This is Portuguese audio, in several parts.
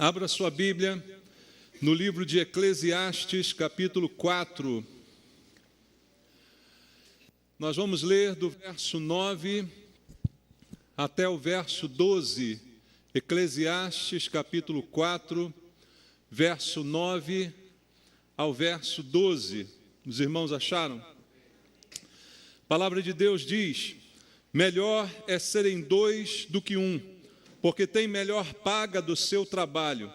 Abra sua Bíblia no livro de Eclesiastes, capítulo 4. Nós vamos ler do verso 9 até o verso 12. Eclesiastes, capítulo 4, verso 9 ao verso 12. Os irmãos acharam? A palavra de Deus diz: melhor é serem dois do que um, porque tem melhor paga do seu trabalho.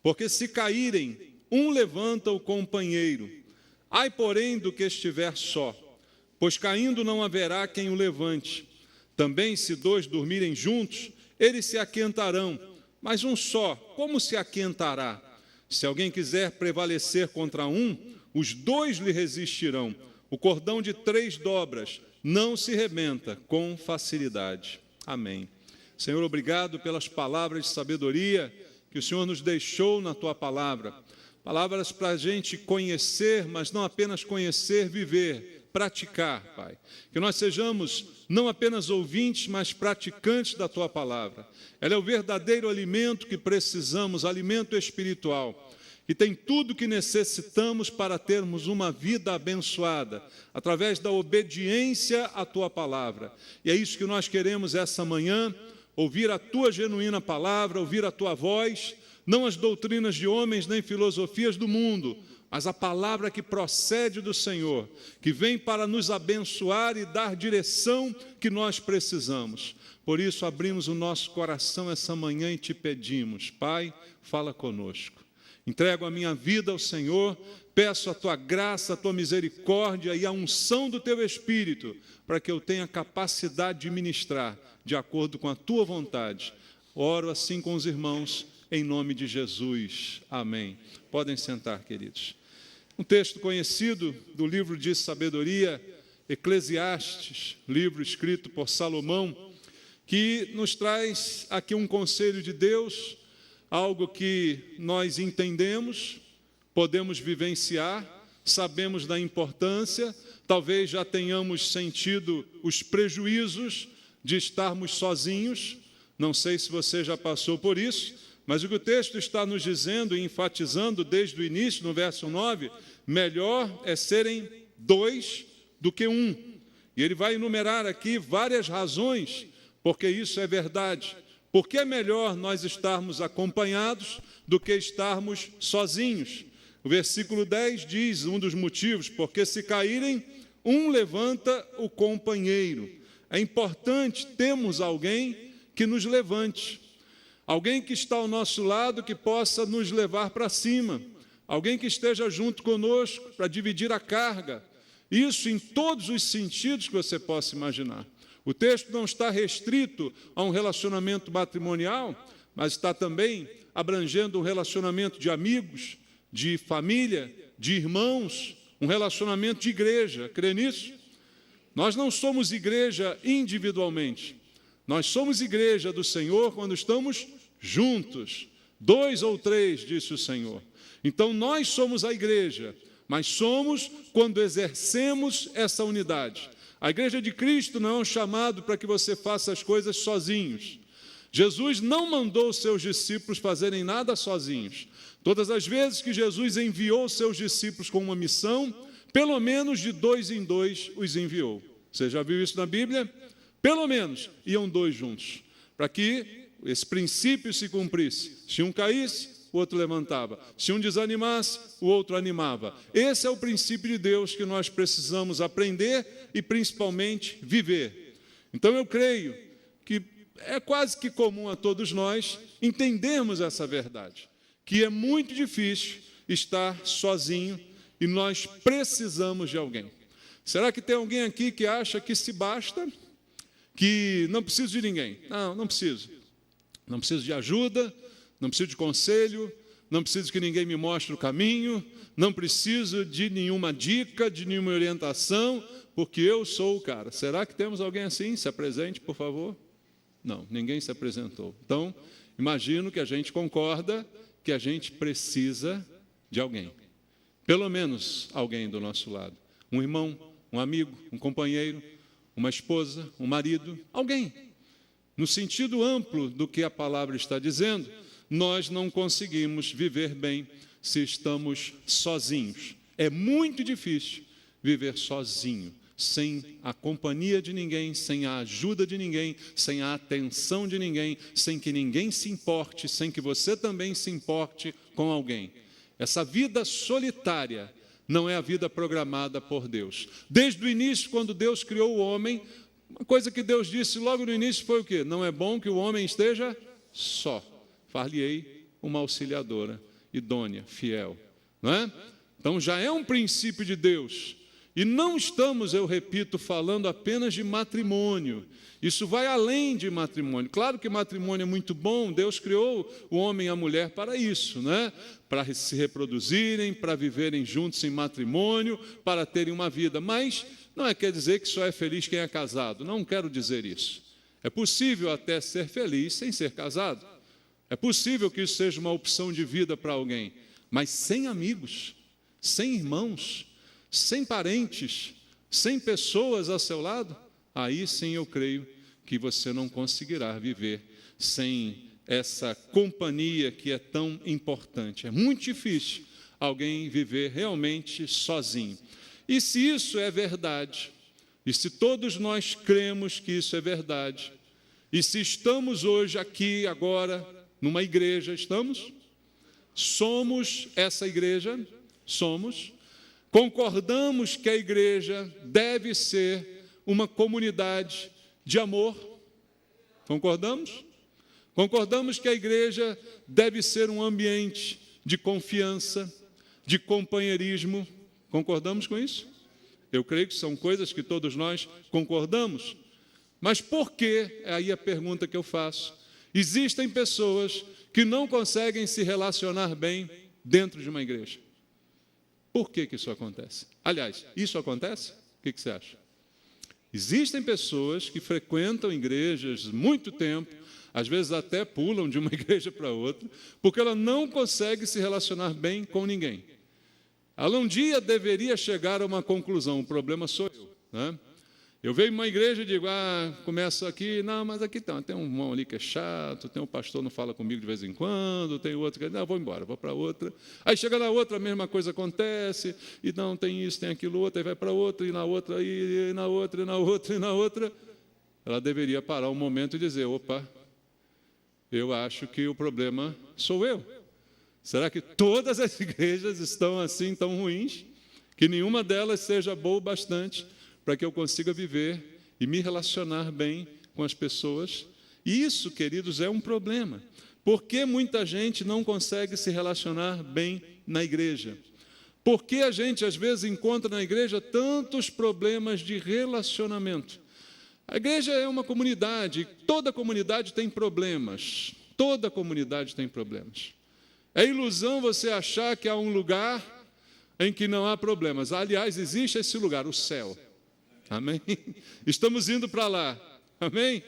Porque se caírem, um levanta o companheiro. Ai, porém, do que estiver só, pois caindo não haverá quem o levante. Também, se dois dormirem juntos, eles se aquentarão, mas um só, como se aquentará? Se alguém quiser prevalecer contra um, os dois lhe resistirão. O cordão de 3 dobras não se rebenta com facilidade. Amém. Senhor, obrigado pelas palavras de sabedoria que o Senhor nos deixou na Tua palavra. Palavras para a gente conhecer, mas não apenas conhecer, viver, praticar, Pai. Que nós sejamos não apenas ouvintes, mas praticantes da Tua palavra. Ela é o verdadeiro alimento que precisamos, alimento espiritual. E tem tudo que necessitamos para termos uma vida abençoada, através da obediência à Tua palavra. E é isso que nós queremos essa manhã, ouvir a Tua genuína palavra, ouvir a Tua voz, não as doutrinas de homens nem filosofias do mundo, mas a palavra que procede do Senhor, que vem para nos abençoar e dar direção que nós precisamos. Por isso abrimos o nosso coração essa manhã e te pedimos: Pai, fala conosco. Entrego a minha vida ao Senhor, peço a Tua graça, a Tua misericórdia e a unção do Teu Espírito, para que eu tenha capacidade de ministrar de acordo com a Tua vontade. Oro assim com os irmãos, em nome de Jesus. Amém. Podem sentar, queridos. Um texto conhecido do livro de sabedoria, Eclesiastes, livro escrito por Salomão, que nos traz aqui um conselho de Deus, algo que nós entendemos, podemos vivenciar, sabemos da importância, talvez já tenhamos sentido os prejuízos de estarmos sozinhos. Não sei se você já passou por isso, mas o que o texto está nos dizendo e enfatizando desde o início, no verso 9, melhor é serem 2 do que 1. E ele vai enumerar aqui várias razões porque isso é verdade. Porque é melhor nós estarmos acompanhados do que estarmos sozinhos. O versículo 10 diz um dos motivos: porque se caírem, um levanta o companheiro. É importante termos alguém que nos levante, alguém que está ao nosso lado, que possa nos levar para cima, alguém que esteja junto conosco para dividir a carga. Isso em todos os sentidos que você possa imaginar. O texto não está restrito a um relacionamento matrimonial, mas está também abrangendo um relacionamento de amigos, de família, de irmãos, um relacionamento de igreja. Crê nisso? Nós não somos igreja individualmente. Nós somos igreja do Senhor quando estamos juntos. 2 ou 3, disse o Senhor. Então nós somos a igreja, mas somos quando exercemos essa unidade. A igreja de Cristo não é um chamado para que você faça as coisas sozinhos. Jesus não mandou os seus discípulos fazerem nada sozinhos. Todas as vezes que Jesus enviou os seus discípulos com uma missão, pelo menos de 2 em 2 os enviou. Você já viu isso na Bíblia? Pelo menos iam 2 juntos, para que esse princípio se cumprisse. Se um caísse, o outro levantava. Se um desanimasse, o outro animava. Esse é o princípio de Deus que nós precisamos aprender e principalmente viver. Então eu creio que é quase que comum a todos nós entendermos essa verdade, que é muito difícil estar sozinho e nós precisamos de alguém. Será que tem alguém aqui que acha que se basta, que não preciso de ninguém? Não, não preciso. Não preciso de ajuda, não preciso de conselho, não preciso que ninguém me mostre o caminho, não preciso de nenhuma dica, de nenhuma orientação, porque eu sou o cara. Será que temos alguém assim? Se apresente, por favor. Não, ninguém se apresentou. Então, imagino que a gente concorda que a gente precisa de alguém. Pelo menos alguém do nosso lado. Um irmão, um amigo, um companheiro, uma esposa, um marido, alguém. No sentido amplo do que a palavra está dizendo, nós não conseguimos viver bem se estamos sozinhos. É muito difícil viver sozinho, sem a companhia de ninguém, sem a ajuda de ninguém, sem a atenção de ninguém, sem que ninguém se importe, sem que você também se importe com alguém. Essa vida solitária não é a vida programada por Deus. Desde o início, quando Deus criou o homem, uma coisa que Deus disse logo no início foi o quê? Não é bom que o homem esteja só. Far-lhe-ei uma auxiliadora, idônea, fiel. Não é? Então já é um princípio de Deus. E não estamos, eu repito, falando apenas de matrimônio. Isso vai além de matrimônio. Claro que matrimônio é muito bom, Deus criou o homem e a mulher para isso, né? Para se reproduzirem, para viverem juntos em matrimônio, para terem uma vida. Mas não quer dizer que só é feliz quem é casado. Não quero dizer isso. É possível até ser feliz sem ser casado. É possível que isso seja uma opção de vida para alguém. Mas sem amigos, sem irmãos, sem parentes, sem pessoas ao seu lado, aí sim eu creio que você não conseguirá viver sem essa companhia que é tão importante. É muito difícil alguém viver realmente sozinho. E se isso é verdade, e se todos nós cremos que isso é verdade, e se estamos hoje aqui, agora, numa igreja, estamos? Somos essa igreja? Somos. Concordamos que a igreja deve ser uma comunidade de amor? Concordamos? Concordamos que a igreja deve ser um ambiente de confiança, de companheirismo? Concordamos com isso? Eu creio que são coisas que todos nós concordamos. Mas por que, é aí a pergunta que eu faço, existem pessoas que não conseguem se relacionar bem dentro de uma igreja? Por que isso acontece? Aliás, isso acontece? O que você acha? Existem pessoas que frequentam igrejas muito tempo, às vezes até pulam de uma igreja para outra, porque ela não consegue se relacionar bem com ninguém. Ela um dia deveria chegar a uma conclusão, o problema sou eu, né? Eu venho em uma igreja e digo, começo aqui, não, mas aqui tem um irmão ali que é chato, tem um pastor que não fala comigo de vez em quando, tem outro que, não, vou embora, vou para outra. Aí chega na outra, a mesma coisa acontece, e não, tem isso, tem aquilo outro, aí vai para outra, e na outra, e na outra, e na outra, e na outra. Ela deveria parar um momento e dizer, opa, eu acho que o problema sou eu. Será que todas as igrejas estão assim, tão ruins, que nenhuma delas seja boa o bastante para que eu consiga viver e me relacionar bem com as pessoas? E isso, queridos, é um problema. Por que muita gente não consegue se relacionar bem na igreja? Por que a gente, às vezes, encontra na igreja tantos problemas de relacionamento? A igreja é uma comunidade, toda comunidade tem problemas. Toda comunidade tem problemas. É ilusão você achar que há um lugar em que não há problemas. Aliás, existe esse lugar, o céu. Amém? Estamos indo para lá. Amém?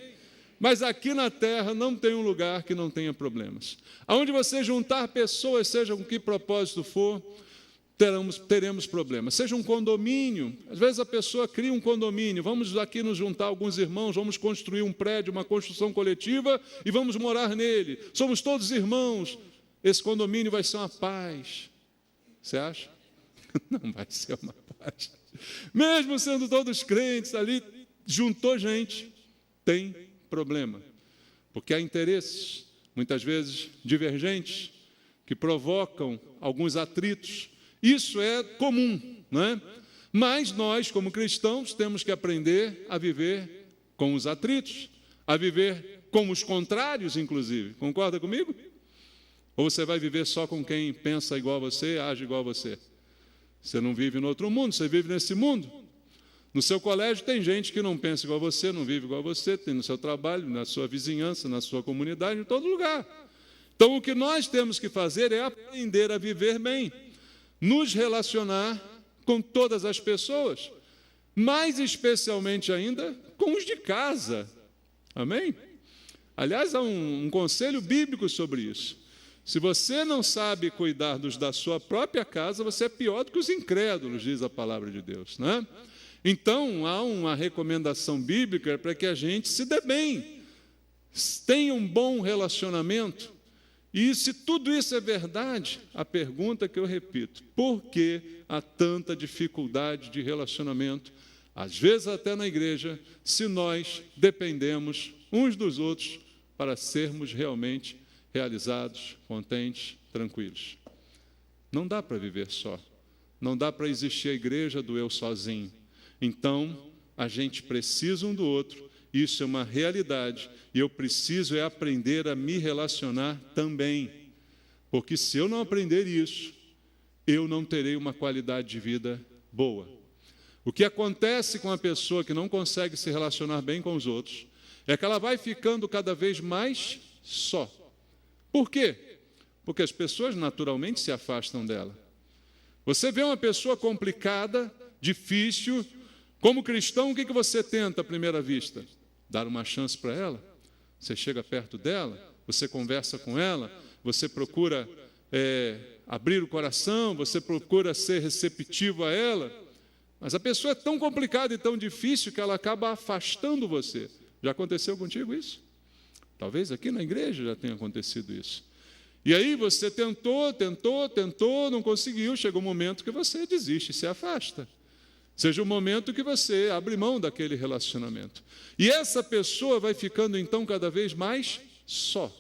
Mas aqui na terra não tem um lugar que não tenha problemas. Aonde você juntar pessoas, seja com que propósito for, teremos problemas. Seja um condomínio, às vezes a pessoa cria um condomínio, vamos aqui nos juntar alguns irmãos, vamos construir um prédio, uma construção coletiva e vamos morar nele. Somos todos irmãos. Esse condomínio vai ser uma paz. Você acha? Não vai ser uma paz. Mesmo sendo todos crentes ali, juntou gente, tem problema. Porque há interesses, muitas vezes divergentes, que provocam alguns atritos. Isso é comum, não é? Mas nós, como cristãos, temos que aprender a viver com os atritos, a viver com os contrários, inclusive. Concorda comigo? Ou você vai viver só com quem pensa igual a você, age igual a você? Você não vive no outro mundo, você vive nesse mundo. No seu colégio tem gente que não pensa igual a você, não vive igual a você, tem no seu trabalho, na sua vizinhança, na sua comunidade, em todo lugar. Então, o que nós temos que fazer é aprender a viver bem, nos relacionar com todas as pessoas, mais especialmente ainda com os de casa. Amém? Aliás, há um conselho bíblico sobre isso. Se você não sabe cuidar dos da sua própria casa, você é pior do que os incrédulos, diz a palavra de Deus, né? Então, há uma recomendação bíblica para que a gente se dê bem, tenha um bom relacionamento. E se tudo isso é verdade, a pergunta que eu repito: por que há tanta dificuldade de relacionamento, às vezes até na igreja, se nós dependemos uns dos outros para sermos realmente realizados, contentes, tranquilos? Não dá para viver só. Não dá para existir a igreja do eu sozinho. Então, a gente precisa um do outro. Isso é uma realidade. E eu preciso aprender a me relacionar também. Porque se eu não aprender isso, eu não terei uma qualidade de vida boa. O que acontece com a pessoa que não consegue se relacionar bem com os outros é que ela vai ficando cada vez mais só. Por quê? Porque as pessoas naturalmente se afastam dela. Você vê uma pessoa complicada, difícil, como cristão, o que você tenta à primeira vista? Dar uma chance para ela. Você chega perto dela, você conversa com ela, você procura abrir o coração, você procura ser receptivo a ela. Mas a pessoa é tão complicada e tão difícil que ela acaba afastando você. Já aconteceu contigo isso? Talvez aqui na igreja já tenha acontecido isso. E aí você tentou, não conseguiu, chega um momento que você desiste, se afasta. Seja o momento que você abre mão daquele relacionamento. E essa pessoa vai ficando então cada vez mais só,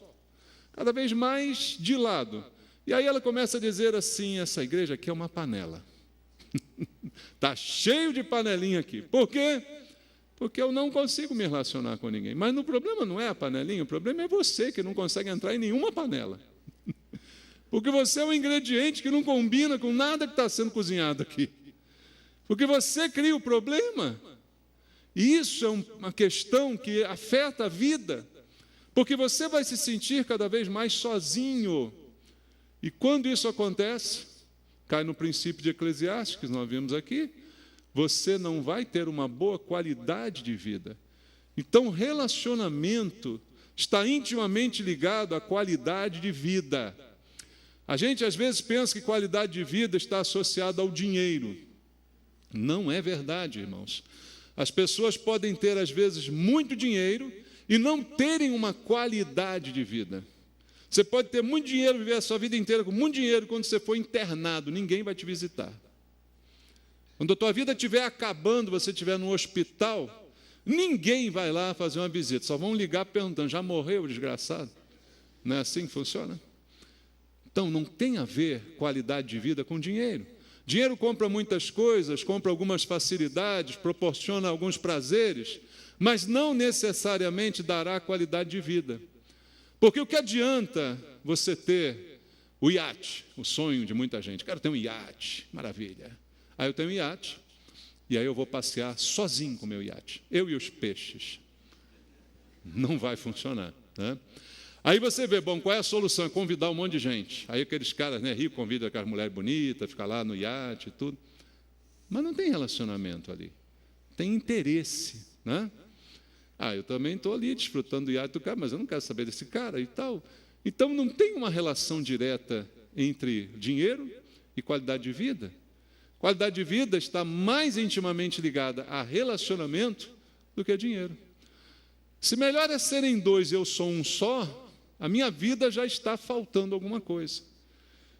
cada vez mais de lado. E aí ela começa a dizer assim: essa igreja aqui é uma panela. Está cheio de panelinha aqui. Por quê? Porque eu não consigo me relacionar com ninguém. Mas o problema não é a panelinha, o problema é você que não consegue entrar em nenhuma panela. Porque você é um ingrediente que não combina com nada que está sendo cozinhado aqui. Porque você cria o problema. E isso é uma questão que afeta a vida. Porque você vai se sentir cada vez mais sozinho. E quando isso acontece, cai no princípio de Eclesiastes, que nós vimos aqui, você não vai ter uma boa qualidade de vida. Então, relacionamento está intimamente ligado à qualidade de vida. A gente, às vezes, pensa que qualidade de vida está associada ao dinheiro. Não é verdade, irmãos. As pessoas podem ter, às vezes, muito dinheiro e não terem uma qualidade de vida. Você pode ter muito dinheiro, viver a sua vida inteira com muito dinheiro, quando você for internado, ninguém vai te visitar. Quando a tua vida estiver acabando, você estiver no hospital, ninguém vai lá fazer uma visita, só vão ligar perguntando: já morreu, desgraçado? Não é assim que funciona? Então, não tem a ver qualidade de vida com dinheiro. Dinheiro compra muitas coisas, compra algumas facilidades, proporciona alguns prazeres, mas não necessariamente dará qualidade de vida. Porque o que adianta você ter o iate, o sonho de muita gente? Quero ter um iate, maravilha. Aí eu tenho um iate, e aí eu vou passear sozinho com o meu iate, eu e os peixes. Não vai funcionar, né? Aí você vê, bom, qual é a solução? É convidar um monte de gente. Aí aqueles caras, né, ricos, convidam aquelas mulheres bonitas, ficar lá no iate e tudo. Mas não tem relacionamento ali. Tem interesse, né? Eu também estou ali desfrutando do iate do cara, mas eu não quero saber desse cara e tal. Então, não tem uma relação direta entre dinheiro e qualidade de vida. Qualidade de vida está mais intimamente ligada a relacionamento do que a dinheiro. Se melhor é serem dois e eu sou um só, a minha vida já está faltando alguma coisa.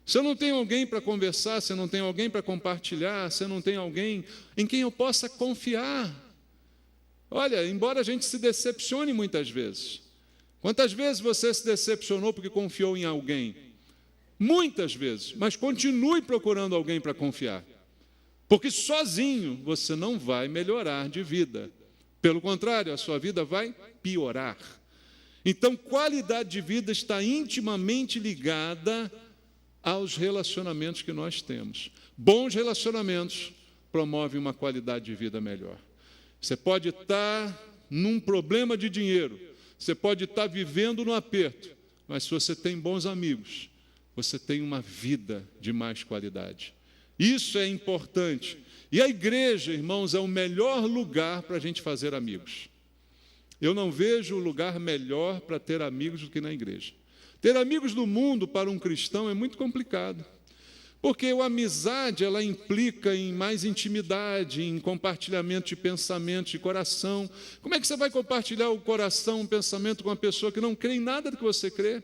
Se eu não tenho alguém para conversar, se eu não tenho alguém para compartilhar, se eu não tenho alguém em quem eu possa confiar. Olha, embora a gente se decepcione muitas vezes. Quantas vezes você se decepcionou porque confiou em alguém? Muitas vezes, mas continue procurando alguém para confiar. Porque sozinho você não vai melhorar de vida. Pelo contrário, a sua vida vai piorar. Então, qualidade de vida está intimamente ligada aos relacionamentos que nós temos. Bons relacionamentos promovem uma qualidade de vida melhor. Você pode estar num problema de dinheiro, você pode estar vivendo no aperto, mas se você tem bons amigos, você tem uma vida de mais qualidade. Isso é importante. E a igreja, irmãos, é o melhor lugar para a gente fazer amigos. Eu não vejo lugar melhor para ter amigos do que na igreja. Ter amigos no mundo para um cristão é muito complicado. Porque a amizade, ela implica em mais intimidade, em compartilhamento de pensamento, de coração. Como é que você vai compartilhar o coração, o pensamento com uma pessoa que não crê em nada do que você crê?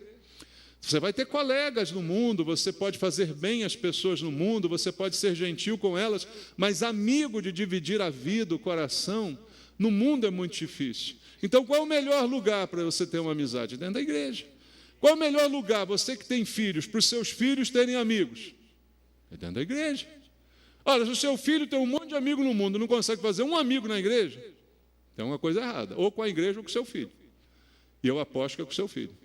Você vai ter colegas no mundo, você pode fazer bem às pessoas no mundo, você pode ser gentil com elas, mas amigo de dividir a vida, o coração, no mundo é muito difícil. Então, qual é o melhor lugar para você ter uma amizade? Dentro da igreja. Qual é o melhor lugar, você que tem filhos, para os seus filhos terem amigos? É dentro da igreja. Olha, se o seu filho tem um monte de amigo no mundo, não consegue fazer um amigo na igreja, tem uma coisa errada, ou com a igreja ou com o seu filho. E eu aposto que é com o seu filho.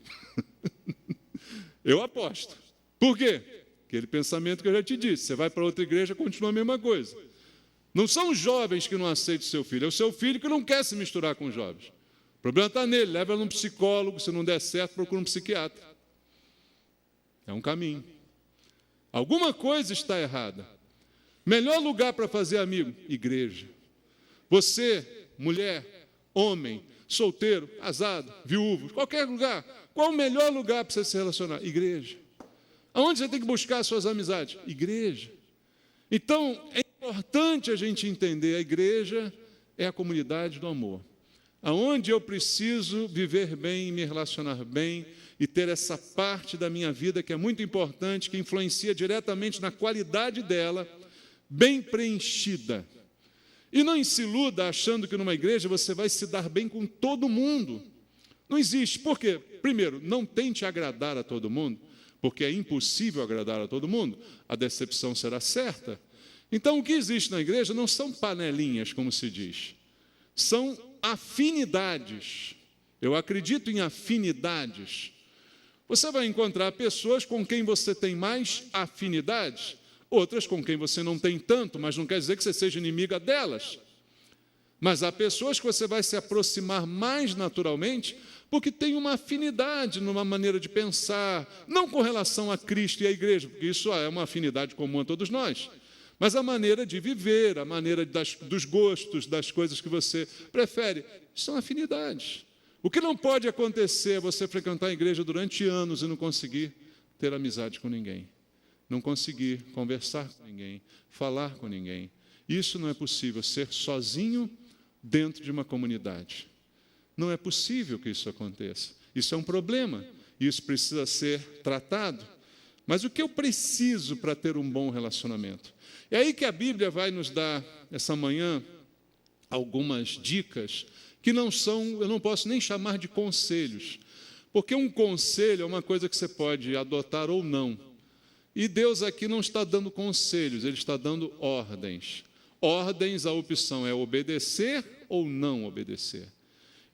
Eu aposto. Por quê? Aquele pensamento que eu já te disse, você vai para outra igreja, continua a mesma coisa. Não são os jovens que não aceitam o seu filho, é o seu filho que não quer se misturar com os jovens. O problema está nele, leva ele num psicólogo, se não der certo, procura um psiquiatra. É um caminho. Alguma coisa está errada. Melhor lugar para fazer amigo? Igreja. Você, mulher, homem, solteiro, casado, viúvo, qualquer lugar. Qual o melhor lugar para você se relacionar? Igreja. Aonde você tem que buscar as suas amizades? Igreja. Então, é importante a gente entender, a igreja é a comunidade do amor. Aonde eu preciso viver bem, me relacionar bem e ter essa parte da minha vida que é muito importante, que influencia diretamente na qualidade dela, bem preenchida. E não se iluda achando que numa igreja você vai se dar bem com todo mundo. Não existe. Por quê? Primeiro, não tente agradar a todo mundo, porque é impossível agradar a todo mundo. A decepção será certa. Então, o que existe na igreja não são panelinhas, como se diz. São afinidades. Eu acredito em afinidades. Você vai encontrar pessoas com quem você tem mais afinidades, outras com quem você não tem tanto, mas não quer dizer que você seja inimiga delas. Mas há pessoas que você vai se aproximar mais naturalmente porque tem uma afinidade numa maneira de pensar, não com relação a Cristo e à igreja, porque isso é uma afinidade comum a todos nós, mas a maneira de viver, a maneira dos gostos, das coisas que você prefere, são afinidades. O que não pode acontecer é você frequentar a igreja durante anos e não conseguir ter amizade com ninguém, não conseguir conversar com ninguém, falar com ninguém. Isso não é possível, ser sozinho dentro de uma comunidade. Não é possível que isso aconteça. Isso é um problema, isso precisa ser tratado. Mas o que eu preciso para ter um bom relacionamento? É aí que a Bíblia vai nos dar, essa manhã, algumas dicas que não são, eu não posso nem chamar de conselhos, porque um conselho é uma coisa que você pode adotar ou não. E Deus aqui não está dando conselhos, Ele está dando ordens. Ordens, a opção é obedecer ou não obedecer.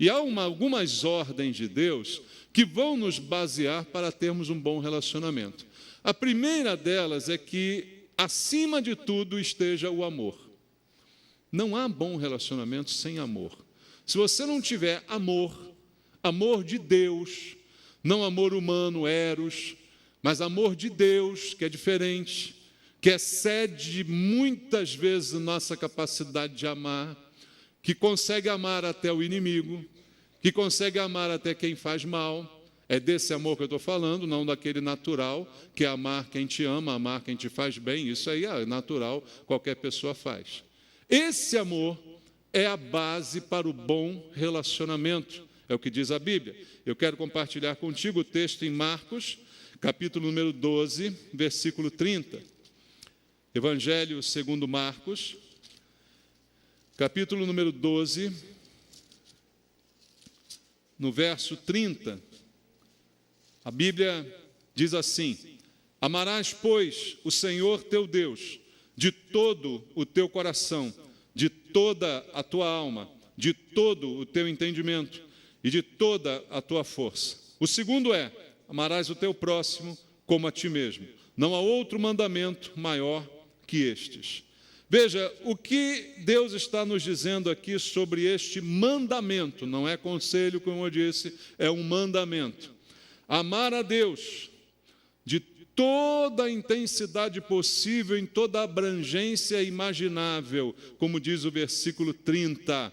E há algumas ordens de Deus que vão nos basear para termos um bom relacionamento. A primeira delas é que, acima de tudo, esteja o amor. Não há bom relacionamento sem amor. Se você não tiver amor, amor de Deus, não amor humano, eros, mas amor de Deus, que é diferente, que excede muitas vezes a nossa capacidade de amar, que consegue amar até o inimigo, que consegue amar até quem faz mal. É desse amor que eu estou falando, não daquele natural, que é amar quem te ama, amar quem te faz bem. Isso aí é natural, qualquer pessoa faz. Esse amor é a base para o bom relacionamento, é o que diz a Bíblia. Eu quero compartilhar contigo o texto em Marcos, capítulo número 12, versículo 30. Evangelho segundo Marcos, capítulo número 12, no verso 30. A Bíblia diz assim: amarás, pois, o Senhor teu Deus de todo o teu coração, de toda a tua alma, de todo o teu entendimento e de toda a tua força. O segundo é: amarás o teu próximo como a ti mesmo. Não há outro mandamento maior que estes. Veja, o que Deus está nos dizendo aqui sobre este mandamento, não é conselho, como eu disse, é um mandamento. Amar a Deus de toda a intensidade possível, em toda a abrangência imaginável, como diz o versículo 30.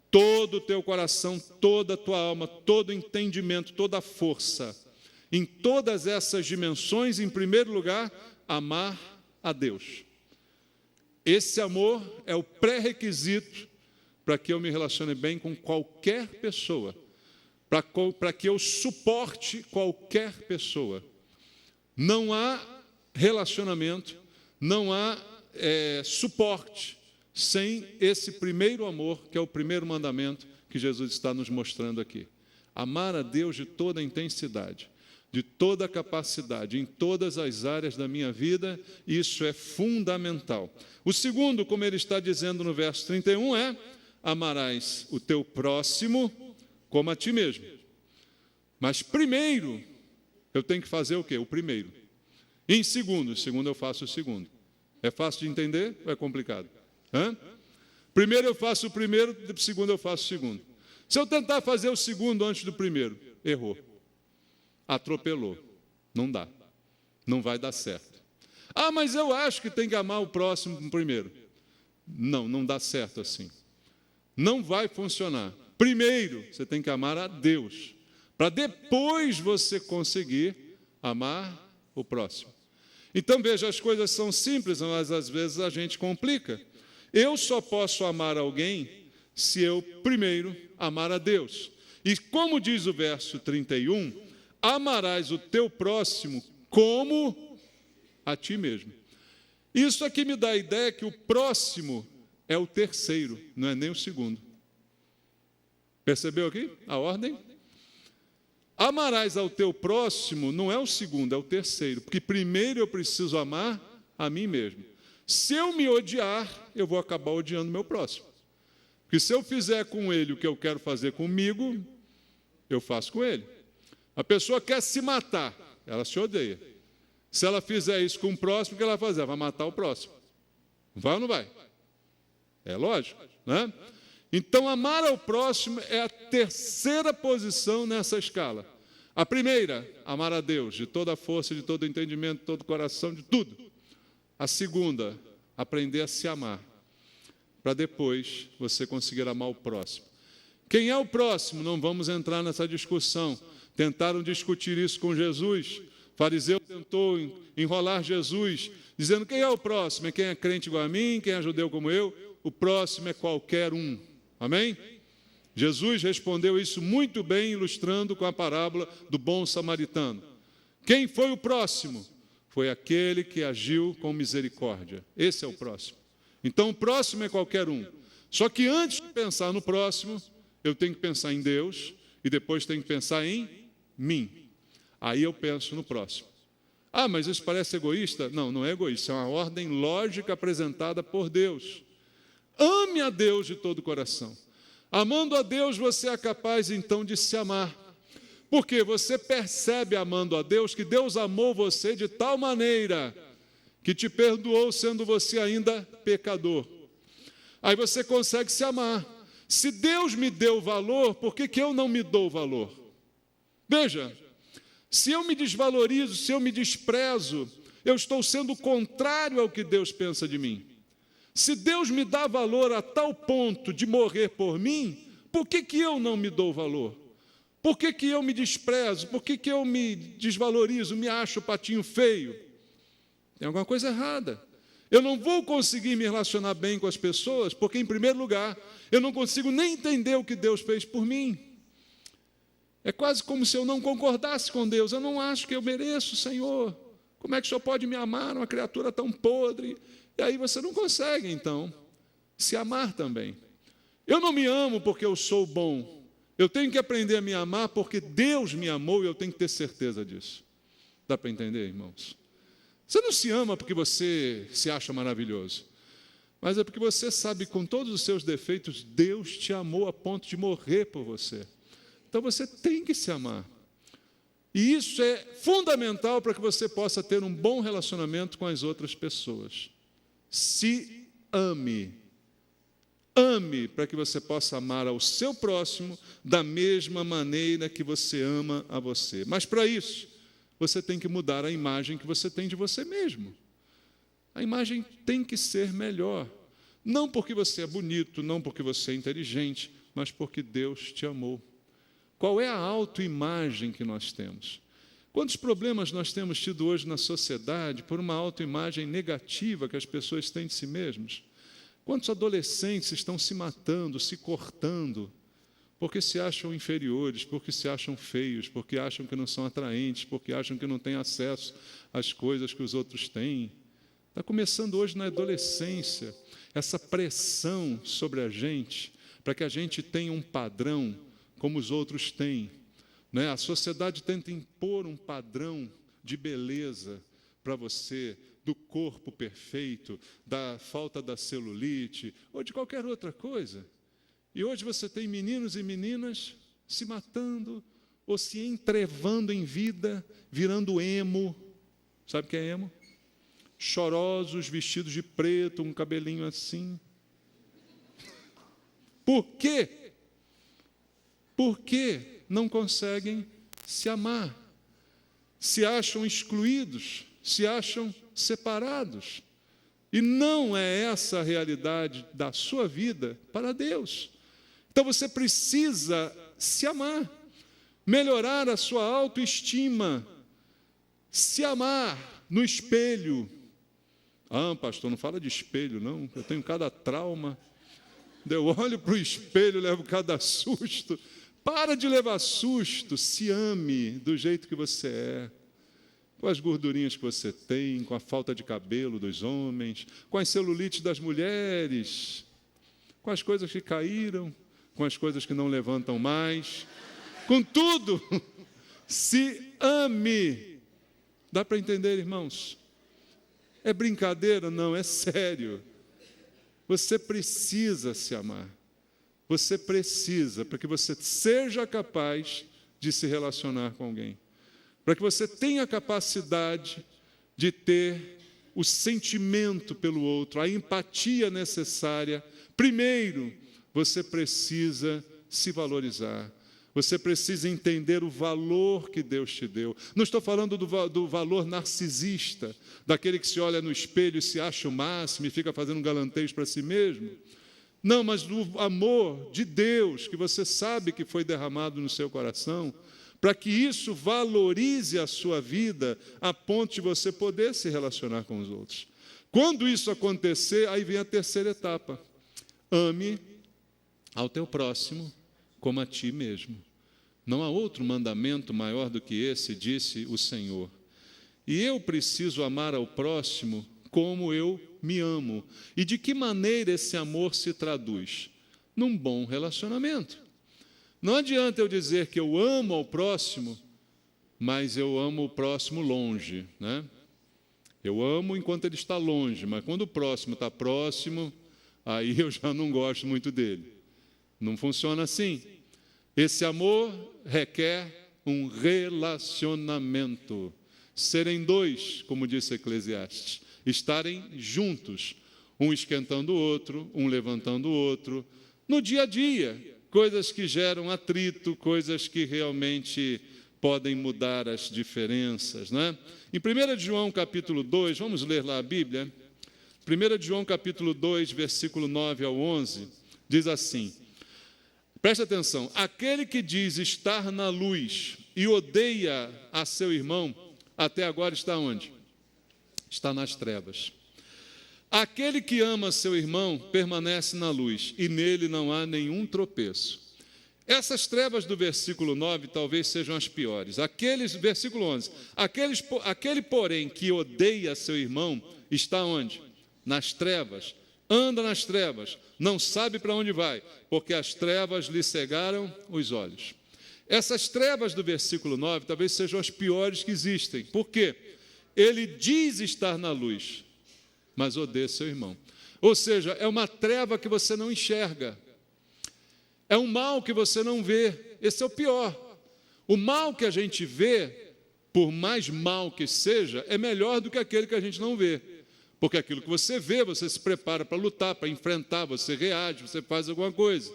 Todo o teu coração, toda a tua alma, todo o entendimento, toda a força. Em todas essas dimensões, em primeiro lugar, amar a Deus. Esse amor é o pré-requisito para que eu me relacione bem com qualquer pessoa, para que eu suporte qualquer pessoa. Não há relacionamento, não há suporte sem esse primeiro amor, que é o primeiro mandamento que Jesus está nos mostrando aqui. Amar a Deus de toda a intensidade, de toda a capacidade, em todas as áreas da minha vida, isso é fundamental. O segundo, como ele está dizendo no verso 31, é: amarás o teu próximo como a ti mesmo. Mas primeiro, eu tenho que fazer o quê? O primeiro. E em segundo eu faço o segundo. É fácil de entender ou é complicado? Primeiro eu faço o primeiro, segundo eu faço o segundo. Se eu tentar fazer o segundo antes do primeiro, errou. Atropelou. Não dá. Não vai dar certo. Ah, mas eu acho que tem que amar o próximo primeiro. Não dá certo assim. Não vai funcionar. Primeiro, você tem que amar a Deus, para depois você conseguir amar o próximo. Então, veja, as coisas são simples, mas às vezes a gente complica. Eu só posso amar alguém se eu primeiro amar a Deus. E como diz o verso 31, amarás o teu próximo como a ti mesmo. Isso aqui me dá a ideia que o próximo é o terceiro, não é nem o segundo. Percebeu aqui a ordem? Amarás ao teu próximo não é o segundo, é o terceiro, porque primeiro eu preciso amar a mim mesmo. Se eu me odiar, eu vou acabar odiando meu próximo. Porque se eu fizer com ele o que eu quero fazer comigo, eu faço com ele. A pessoa quer se matar, ela se odeia. Se ela fizer isso com o próximo, o que ela vai fazer? Vai matar o próximo. Vai ou não vai? É lógico, né? Então, amar ao próximo é a terceira posição nessa escala. A primeira, amar a Deus, de toda a força, de todo o entendimento, de todo o coração, de tudo. A segunda, aprender a se amar, para depois você conseguir amar o próximo. Quem é o próximo? Não vamos entrar nessa discussão. Tentaram discutir isso com Jesus. O fariseu tentou enrolar Jesus, dizendo: quem é o próximo? É quem é crente igual a mim, quem é judeu como eu? O próximo é qualquer um. Amém? Jesus respondeu isso muito bem, ilustrando com a parábola do bom samaritano. Quem foi o próximo? Foi aquele que agiu com misericórdia. Esse é o próximo. Então, o próximo é qualquer um. Só que antes de pensar no próximo, eu tenho que pensar em Deus e depois tenho que pensar em mim. Aí eu penso no próximo. Ah, mas isso parece egoísta? Não, não é egoísta. É uma ordem lógica apresentada por Deus. Ame a Deus de todo o coração. Amando a Deus, você é capaz, então, de se amar. Porque você percebe, amando a Deus, que Deus amou você de tal maneira que te perdoou, sendo você ainda pecador. Aí você consegue se amar. Se Deus me deu valor, por que eu não me dou valor? Veja, se eu me desvalorizo, se eu me desprezo, eu estou sendo contrário ao que Deus pensa de mim. Se Deus me dá valor a tal ponto de morrer por mim, por que eu não me dou valor? Por que eu me desprezo? Por que eu me desvalorizo, me acho patinho feio? Tem alguma coisa errada. Eu não vou conseguir me relacionar bem com as pessoas, porque, em primeiro lugar, eu não consigo nem entender o que Deus fez por mim. É quase como se eu não concordasse com Deus. Eu não acho que eu mereço, Senhor. Como é que o Senhor pode me amar, uma criatura tão podre? E aí você não consegue, então, se amar também. Eu não me amo porque eu sou bom. Eu tenho que aprender a me amar porque Deus me amou e eu tenho que ter certeza disso. Dá para entender, irmãos? Você não se ama porque você se acha maravilhoso, mas é porque você sabe, com todos os seus defeitos, Deus te amou a ponto de morrer por você. Então você tem que se amar. E isso é fundamental para que você possa ter um bom relacionamento com as outras pessoas. Se ame. Ame para que você possa amar ao seu próximo da mesma maneira que você ama a você. Mas para isso, você tem que mudar a imagem que você tem de você mesmo. A imagem tem que ser melhor. Não porque você é bonito, não porque você é inteligente, mas porque Deus te amou. Qual é a autoimagem que nós temos? Quantos problemas nós temos tido hoje na sociedade por uma autoimagem negativa que as pessoas têm de si mesmas? Quantos adolescentes estão se matando, se cortando, porque se acham inferiores, porque se acham feios, porque acham que não são atraentes, porque acham que não têm acesso às coisas que os outros têm. Está começando hoje na adolescência essa pressão sobre a gente, para que a gente tenha um padrão como os outros têm. Né? A sociedade tenta impor um padrão de beleza para você, do corpo perfeito, da falta da celulite, ou de qualquer outra coisa. E hoje você tem meninos e meninas se matando, ou se entrevando em vida, virando emo. Sabe o que é emo? Chorosos, vestidos de preto, um cabelinho assim. Por quê? Porque não conseguem se amar, se acham excluídos, se acham separados. E não é essa a realidade da sua vida para Deus. Então você precisa se amar, melhorar a sua autoestima, se amar no espelho. Ah, pastor, não fala de espelho, não. Eu tenho cada trauma. Eu olho para o espelho, levo cada susto. Para de levar susto, se ame do jeito que você é. Com as gordurinhas que você tem, com a falta de cabelo dos homens, com as celulites das mulheres, com as coisas que caíram, com as coisas que não levantam mais, com tudo. Se ame. Dá para entender, irmãos? É brincadeira? Não, é sério. Você precisa se amar. Você precisa, para que você seja capaz de se relacionar com alguém. Para que você tenha a capacidade de ter o sentimento pelo outro, a empatia necessária. Primeiro, você precisa se valorizar. Você precisa entender o valor que Deus te deu. Não estou falando do valor narcisista, daquele que se olha no espelho e se acha o máximo e fica fazendo galanteios para si mesmo. Não, mas do amor de Deus, que você sabe que foi derramado no seu coração, para que isso valorize a sua vida a ponto de você poder se relacionar com os outros. Quando isso acontecer, aí vem a terceira etapa. Ame ao teu próximo como a ti mesmo. Não há outro mandamento maior do que esse, disse o Senhor. E eu preciso amar ao próximo como eu me amo. E de que maneira esse amor se traduz? Num bom relacionamento. Não adianta eu dizer que eu amo ao próximo, mas eu amo o próximo longe, né? Eu amo enquanto ele está longe, mas quando o próximo está próximo, aí eu já não gosto muito dele. Não funciona assim. Esse amor requer um relacionamento. Serem dois, como disse Eclesiastes, estarem juntos, um esquentando o outro, um levantando o outro, no dia a dia, coisas que geram atrito, coisas que realmente podem mudar as diferenças, né? Em 1 João capítulo 2, vamos ler lá a Bíblia, 1 João capítulo 2, versículo 9 ao 11, diz assim, preste atenção, aquele que diz estar na luz e odeia a seu irmão, até agora está onde? Está nas trevas. Aquele que ama seu irmão permanece na luz, e nele não há nenhum tropeço. Essas trevas do versículo 9 talvez sejam as piores. Versículo 11. Aquele, porém, que odeia seu irmão, está onde? Nas trevas. Anda nas trevas, não sabe para onde vai, porque as trevas lhe cegaram os olhos. Essas trevas do versículo 9 talvez sejam as piores que existem. Por quê? Ele diz estar na luz, mas odeia seu irmão. Ou seja, é uma treva que você não enxerga. É um mal que você não vê. Esse é o pior. O mal que a gente vê, por mais mal que seja, é melhor do que aquele que a gente não vê. Porque aquilo que você vê, você se prepara para lutar, para enfrentar, você reage, você faz alguma coisa.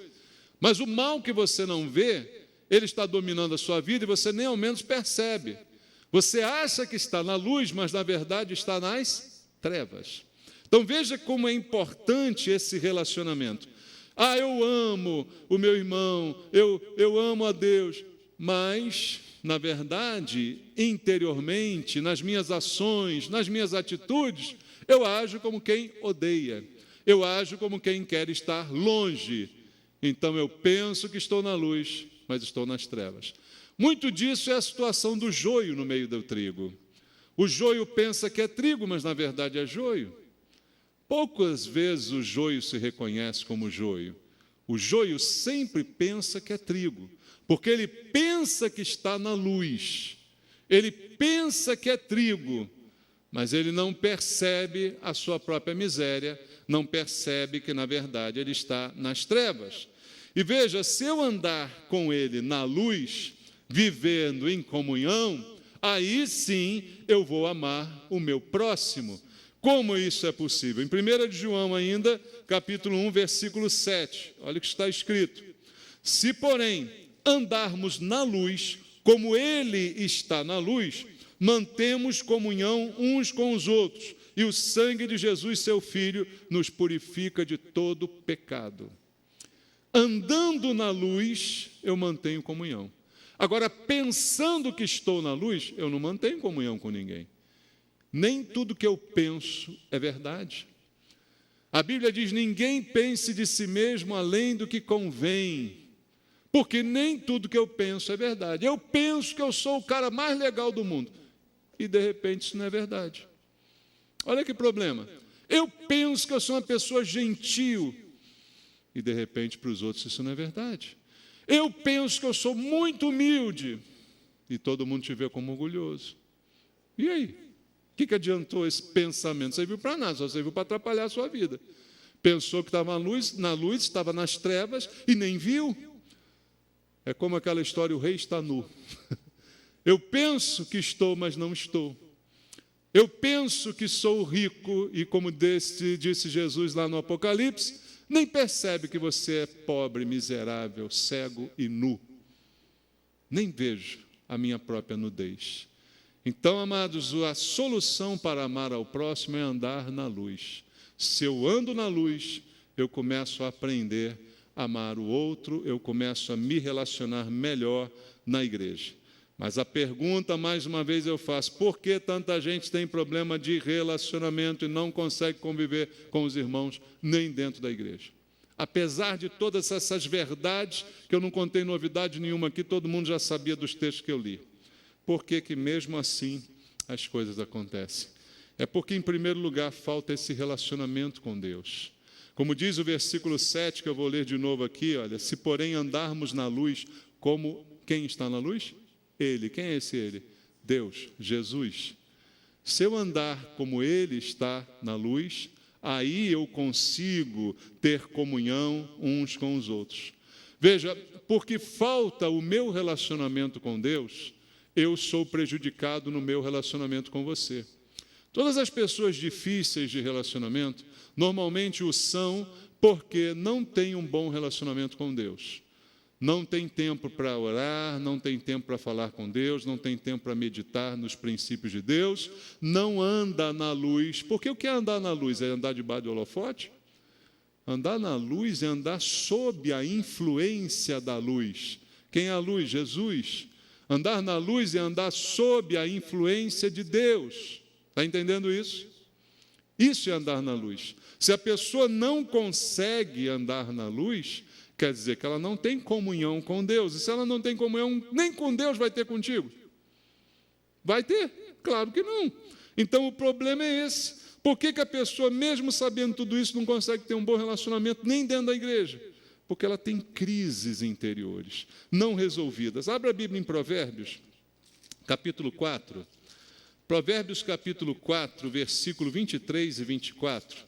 Mas o mal que você não vê, ele está dominando a sua vida e você nem ao menos percebe. Você acha que está na luz, mas na verdade está nas trevas. Então veja como é importante esse relacionamento. Ah, eu amo o meu irmão, eu amo a Deus, mas, na verdade, interiormente, nas minhas ações, nas minhas atitudes, eu ajo como quem odeia, eu ajo como quem quer estar longe. Então eu penso que estou na luz, mas estou nas trevas. Muito disso é a situação do joio no meio do trigo. O joio pensa que é trigo, mas na verdade é joio. Poucas vezes o joio se reconhece como joio. O joio sempre pensa que é trigo, porque ele pensa que está na luz. Ele pensa que é trigo, mas ele não percebe a sua própria miséria, não percebe que, na verdade, ele está nas trevas. E veja, se eu andar com ele na luz, vivendo em comunhão, aí sim eu vou amar o meu próximo. Como isso é possível? Em 1 de João ainda, capítulo 1, versículo 7, olha o que está escrito. Se, porém, andarmos na luz, como ele está na luz, mantemos comunhão uns com os outros, e o sangue de Jesus, seu Filho, nos purifica de todo pecado. Andando na luz, eu mantenho comunhão. Agora, pensando que estou na luz, eu não mantenho comunhão com ninguém. Nem tudo que eu penso é verdade. A Bíblia diz, ninguém pense de si mesmo além do que convém, porque nem tudo que eu penso é verdade. Eu penso que eu sou o cara mais legal do mundo, e de repente isso não é verdade. Olha que problema. Eu penso que eu sou uma pessoa gentil, e de repente para os outros isso não é verdade. Eu penso que eu sou muito humilde, e todo mundo te vê como orgulhoso. E aí? O que adiantou esse pensamento? Não serviu para nada, só serviu para atrapalhar a sua vida. Pensou que estava na luz, estava nas trevas e nem viu. É como aquela história, o rei está nu. Eu penso que estou, mas não estou. Eu penso que sou rico e, como disse Jesus lá no Apocalipse, nem percebe que você é pobre, miserável, cego e nu. Nem vejo a minha própria nudez. Então, amados, a solução para amar ao próximo é andar na luz. Se eu ando na luz, eu começo a aprender a amar o outro, eu começo a me relacionar melhor na igreja. Mas a pergunta, mais uma vez eu faço, por que tanta gente tem problema de relacionamento e não consegue conviver com os irmãos nem dentro da igreja? Apesar de todas essas verdades, que eu não contei novidade nenhuma aqui, todo mundo já sabia dos textos que eu li. Por que que mesmo assim as coisas acontecem? É porque, em primeiro lugar, falta esse relacionamento com Deus. Como diz o versículo 7, que eu vou ler de novo aqui, olha, se porém andarmos na luz, como quem está na luz? Ele. Quem é esse ele? Deus, Jesus. Se eu andar como ele está na luz, aí eu consigo ter comunhão uns com os outros. Veja, porque falta o meu relacionamento com Deus, eu sou prejudicado no meu relacionamento com você. Todas as pessoas difíceis de relacionamento, normalmente o são porque não têm um bom relacionamento com Deus. Não tem tempo para orar, não tem tempo para falar com Deus, não tem tempo para meditar nos princípios de Deus, não anda na luz. Porque o que é andar na luz? É andar debaixo do holofote? Andar na luz é andar sob a influência da luz. Quem é a luz? Jesus. Andar na luz é andar sob a influência de Deus. Está entendendo isso? Isso é andar na luz. Se a pessoa não consegue andar na luz, quer dizer que ela não tem comunhão com Deus. E se ela não tem comunhão nem com Deus, vai ter contigo? Vai ter? Claro que não. Então o problema é esse. Por que que a pessoa, mesmo sabendo tudo isso, não consegue ter um bom relacionamento nem dentro da igreja? Porque ela tem crises interiores, não resolvidas. Abra a Bíblia em Provérbios, capítulo 4. Provérbios, capítulo 4, versículo 23 e 24.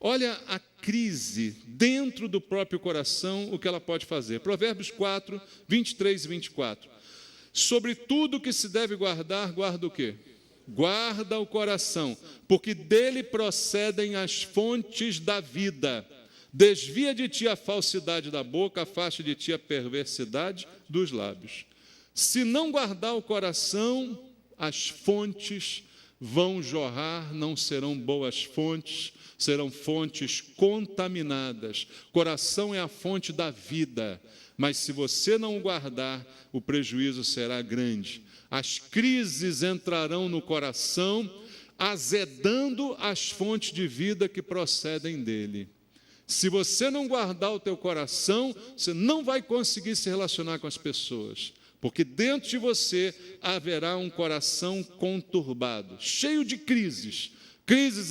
Olha a crise dentro do próprio coração, o que ela pode fazer. Provérbios 4, 23 e 24. Sobre tudo que se deve guardar, guarda o quê? Guarda o coração, porque dele procedem as fontes da vida. Desvia de ti a falsidade da boca, afaste de ti a perversidade dos lábios. Se não guardar o coração, as fontes vão jorrar, não serão boas fontes, serão fontes contaminadas. Coração é a fonte da vida, mas se você não o guardar, o prejuízo será grande. As crises entrarão no coração, azedando as fontes de vida que procedem dele. Se você não guardar o teu coração, você não vai conseguir se relacionar com as pessoas, porque dentro de você haverá um coração conturbado, cheio de crises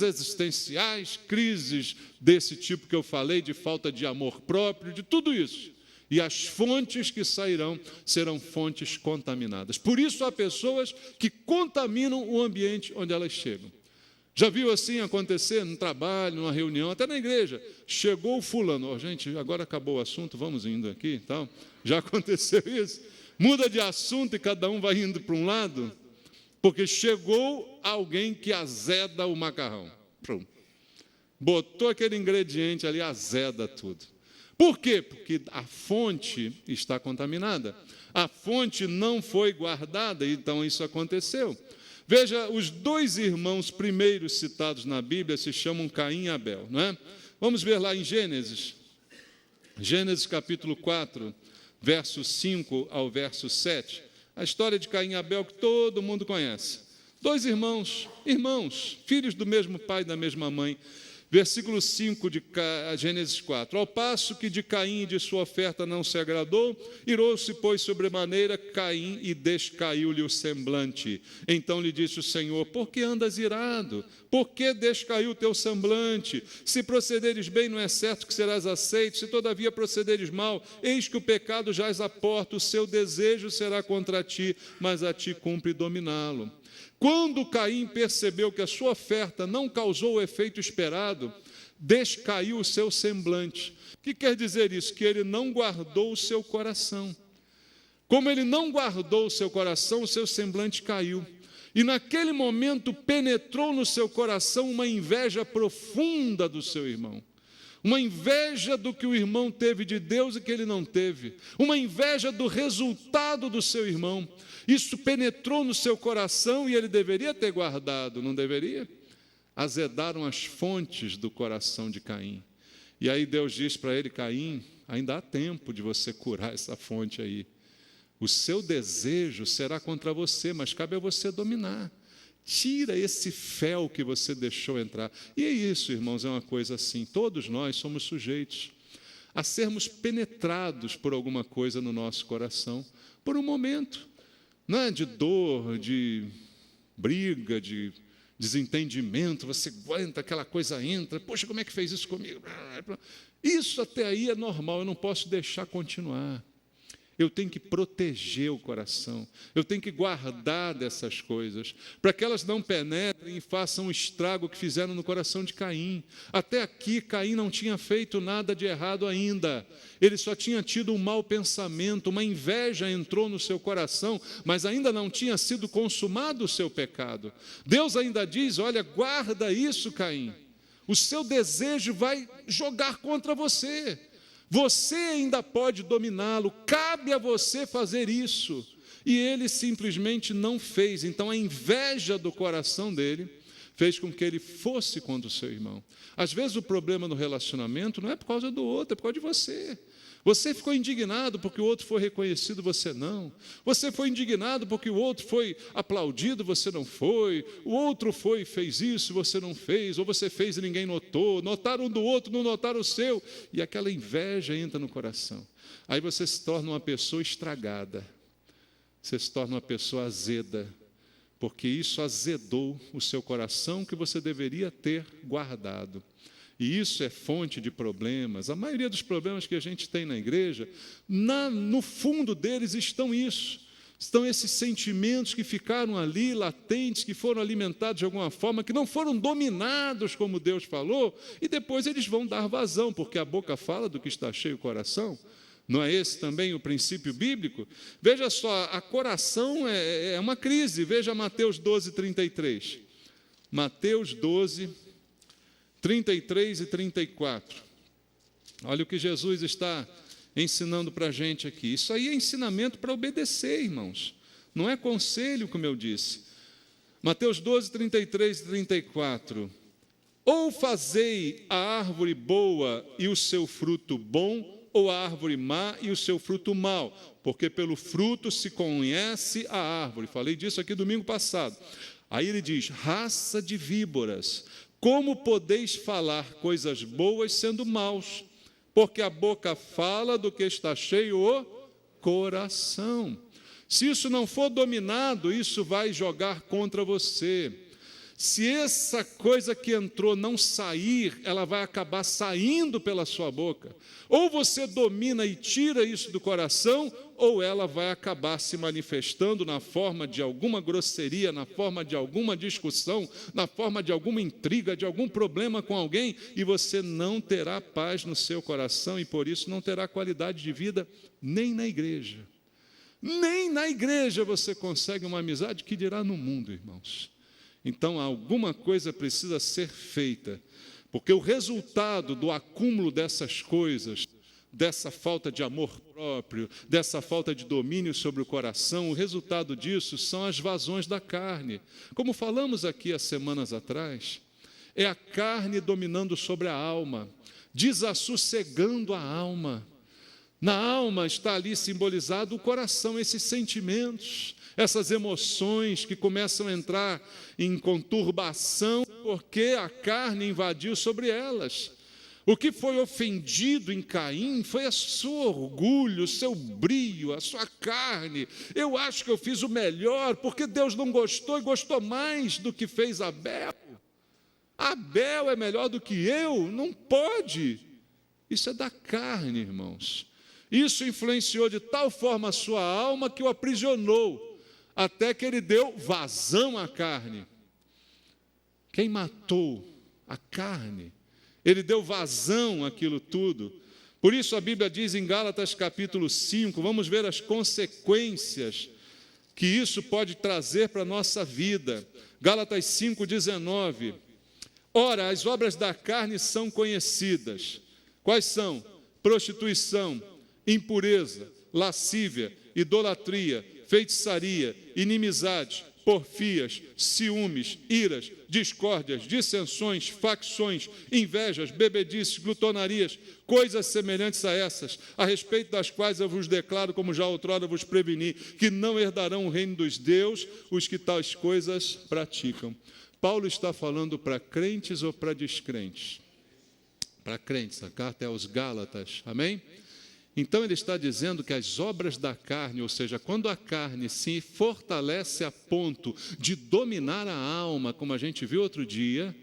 existenciais, crises desse tipo que eu falei, de falta de amor próprio, de tudo isso. E as fontes que sairão serão fontes contaminadas. Por isso há pessoas que contaminam o ambiente onde elas chegam. Já viu assim acontecer no trabalho, numa reunião, até na igreja? Chegou o fulano, gente, agora acabou o assunto, vamos indo aqui, então. Já aconteceu isso? Muda de assunto e cada um vai indo para um lado, porque chegou alguém que azeda o macarrão. Pronto. Botou aquele ingrediente ali, azeda tudo. Por quê? Porque a fonte está contaminada. A fonte não foi guardada, então isso aconteceu. Veja, os dois irmãos primeiros citados na Bíblia se chamam Caim e Abel, não é? Vamos ver lá em Gênesis. Gênesis capítulo 4, verso 5 ao verso 7. A história de Caim e Abel que todo mundo conhece. Dois irmãos, filhos do mesmo pai e da mesma mãe. Versículo 5 de Gênesis 4. Ao passo que de Caim e de sua oferta não se agradou, irou-se, pois, sobremaneira Caim e descaiu-lhe o semblante. Então lhe disse o Senhor: por que andas irado? Por que descaiu o teu semblante? Se procederes bem, não é certo que serás aceito. Se todavia procederes mal, eis que o pecado jaz à porta, o seu desejo será contra ti, mas a ti cumpre dominá-lo. Quando Caim percebeu que a sua oferta não causou o efeito esperado, descaiu o seu semblante. O que quer dizer isso? Que ele não guardou o seu coração. Como ele não guardou o seu coração, o seu semblante caiu. E naquele momento penetrou no seu coração uma inveja profunda do seu irmão. Uma inveja do que o irmão teve de Deus e que ele não teve. Uma inveja do resultado do seu irmão. Isso penetrou no seu coração e ele deveria ter guardado, não deveria? Azedaram as fontes do coração de Caim. E aí Deus diz para ele: Caim, ainda há tempo de você curar essa fonte aí. O seu desejo será contra você, mas cabe a você dominar. Tira esse fel que você deixou entrar. E é isso, irmãos, é uma coisa assim. Todos nós somos sujeitos a sermos penetrados por alguma coisa no nosso coração, por um momento, não é? De dor, de briga, de desentendimento. Você aguenta, aquela coisa entra. Poxa, como é que fez isso comigo? Isso até aí é normal, eu não posso deixar continuar. Eu tenho que proteger o coração, eu tenho que guardar dessas coisas, para que elas não penetrem e façam o estrago que fizeram no coração de Caim. Até aqui, Caim não tinha feito nada de errado ainda, ele só tinha tido um mau pensamento, uma inveja entrou no seu coração, mas ainda não tinha sido consumado o seu pecado. Deus ainda diz: olha, guarda isso, Caim, o seu desejo vai jogar contra você. Você ainda pode dominá-lo, cabe a você fazer isso. E ele simplesmente não fez. Então a inveja do coração dele fez com que ele fosse contra o seu irmão. Às vezes o problema no relacionamento não é por causa do outro, é por causa de você. Você ficou indignado porque o outro foi reconhecido, você não. Você foi indignado porque o outro foi aplaudido, você não foi. O outro foi e fez isso, você não fez. Ou você fez e ninguém notou. Notaram do outro, não notaram o seu. E aquela inveja entra no coração. Aí você se torna uma pessoa estragada. Você se torna uma pessoa azeda. Porque isso azedou o seu coração que você deveria ter guardado. E isso é fonte de problemas. A maioria dos problemas que a gente tem na igreja, no fundo deles estão esses sentimentos que ficaram ali, latentes, que foram alimentados de alguma forma, que não foram dominados como Deus falou, e depois eles vão dar vazão, porque a boca fala do que está cheio o coração. Não é esse também o princípio bíblico? Veja só, a coração é uma crise. Veja Mateus 12, 33. Mateus 12, 33 e 34. Olha o que Jesus está ensinando para a gente aqui. Isso aí é ensinamento para obedecer, irmãos. Não é conselho, como eu disse. Mateus 12, 33 e 34. Ou fazei a árvore boa e o seu fruto bom, ou a árvore má e o seu fruto mau, porque pelo fruto se conhece a árvore. Falei disso aqui domingo passado. Aí ele diz: raça de víboras, como podeis falar coisas boas sendo maus? Porque a boca fala do que está cheio o coração. Se isso não for dominado, isso vai jogar contra você. Se essa coisa que entrou não sair, ela vai acabar saindo pela sua boca. Ou você domina e tira isso do coração, ou ela vai acabar se manifestando na forma de alguma grosseria, na forma de alguma discussão, na forma de alguma intriga, de algum problema com alguém, e você não terá paz no seu coração e por isso não terá qualidade de vida nem na igreja. Nem na igreja você consegue uma amizade, que dirá no mundo, irmãos. Então, alguma coisa precisa ser feita, porque o resultado do acúmulo dessas coisas, dessa falta de amor próprio, dessa falta de domínio sobre o coração, o resultado disso são as vazões da carne. Como falamos aqui há semanas atrás, é a carne dominando sobre a alma, desassossegando a alma. Na alma está ali simbolizado o coração, esses sentimentos, essas emoções que começam a entrar em conturbação, porque a carne invadiu sobre elas. O que foi ofendido em Caim foi o seu orgulho, o seu brio, a sua carne. Eu acho que eu fiz o melhor, porque Deus não gostou e gostou mais do que fez Abel. Abel é melhor do que eu? Não pode. Isso é da carne, irmãos. Isso influenciou de tal forma a sua alma que o aprisionou, até que ele deu vazão à carne. Quem matou a carne? Ele deu vazão àquilo tudo. Por isso a Bíblia diz em Gálatas capítulo 5, vamos ver as consequências que isso pode trazer para a nossa vida. Gálatas 5,19. Ora, as obras da carne são conhecidas. Quais são? Prostituição, impureza, lascívia, idolatria, feitiçaria, inimizade, porfias, ciúmes, iras, discórdias, dissensões, facções, invejas, bebedices, glutonarias, coisas semelhantes a essas, a respeito das quais eu vos declaro, como já outrora vos preveni, que não herdarão o reino dos Deus os que tais coisas praticam. Paulo está falando para crentes ou para descrentes? Para crentes, a carta é aos Gálatas, amém? Então ele está dizendo que as obras da carne, ou seja, quando a carne se fortalece a ponto de dominar a alma, como a gente viu outro dia,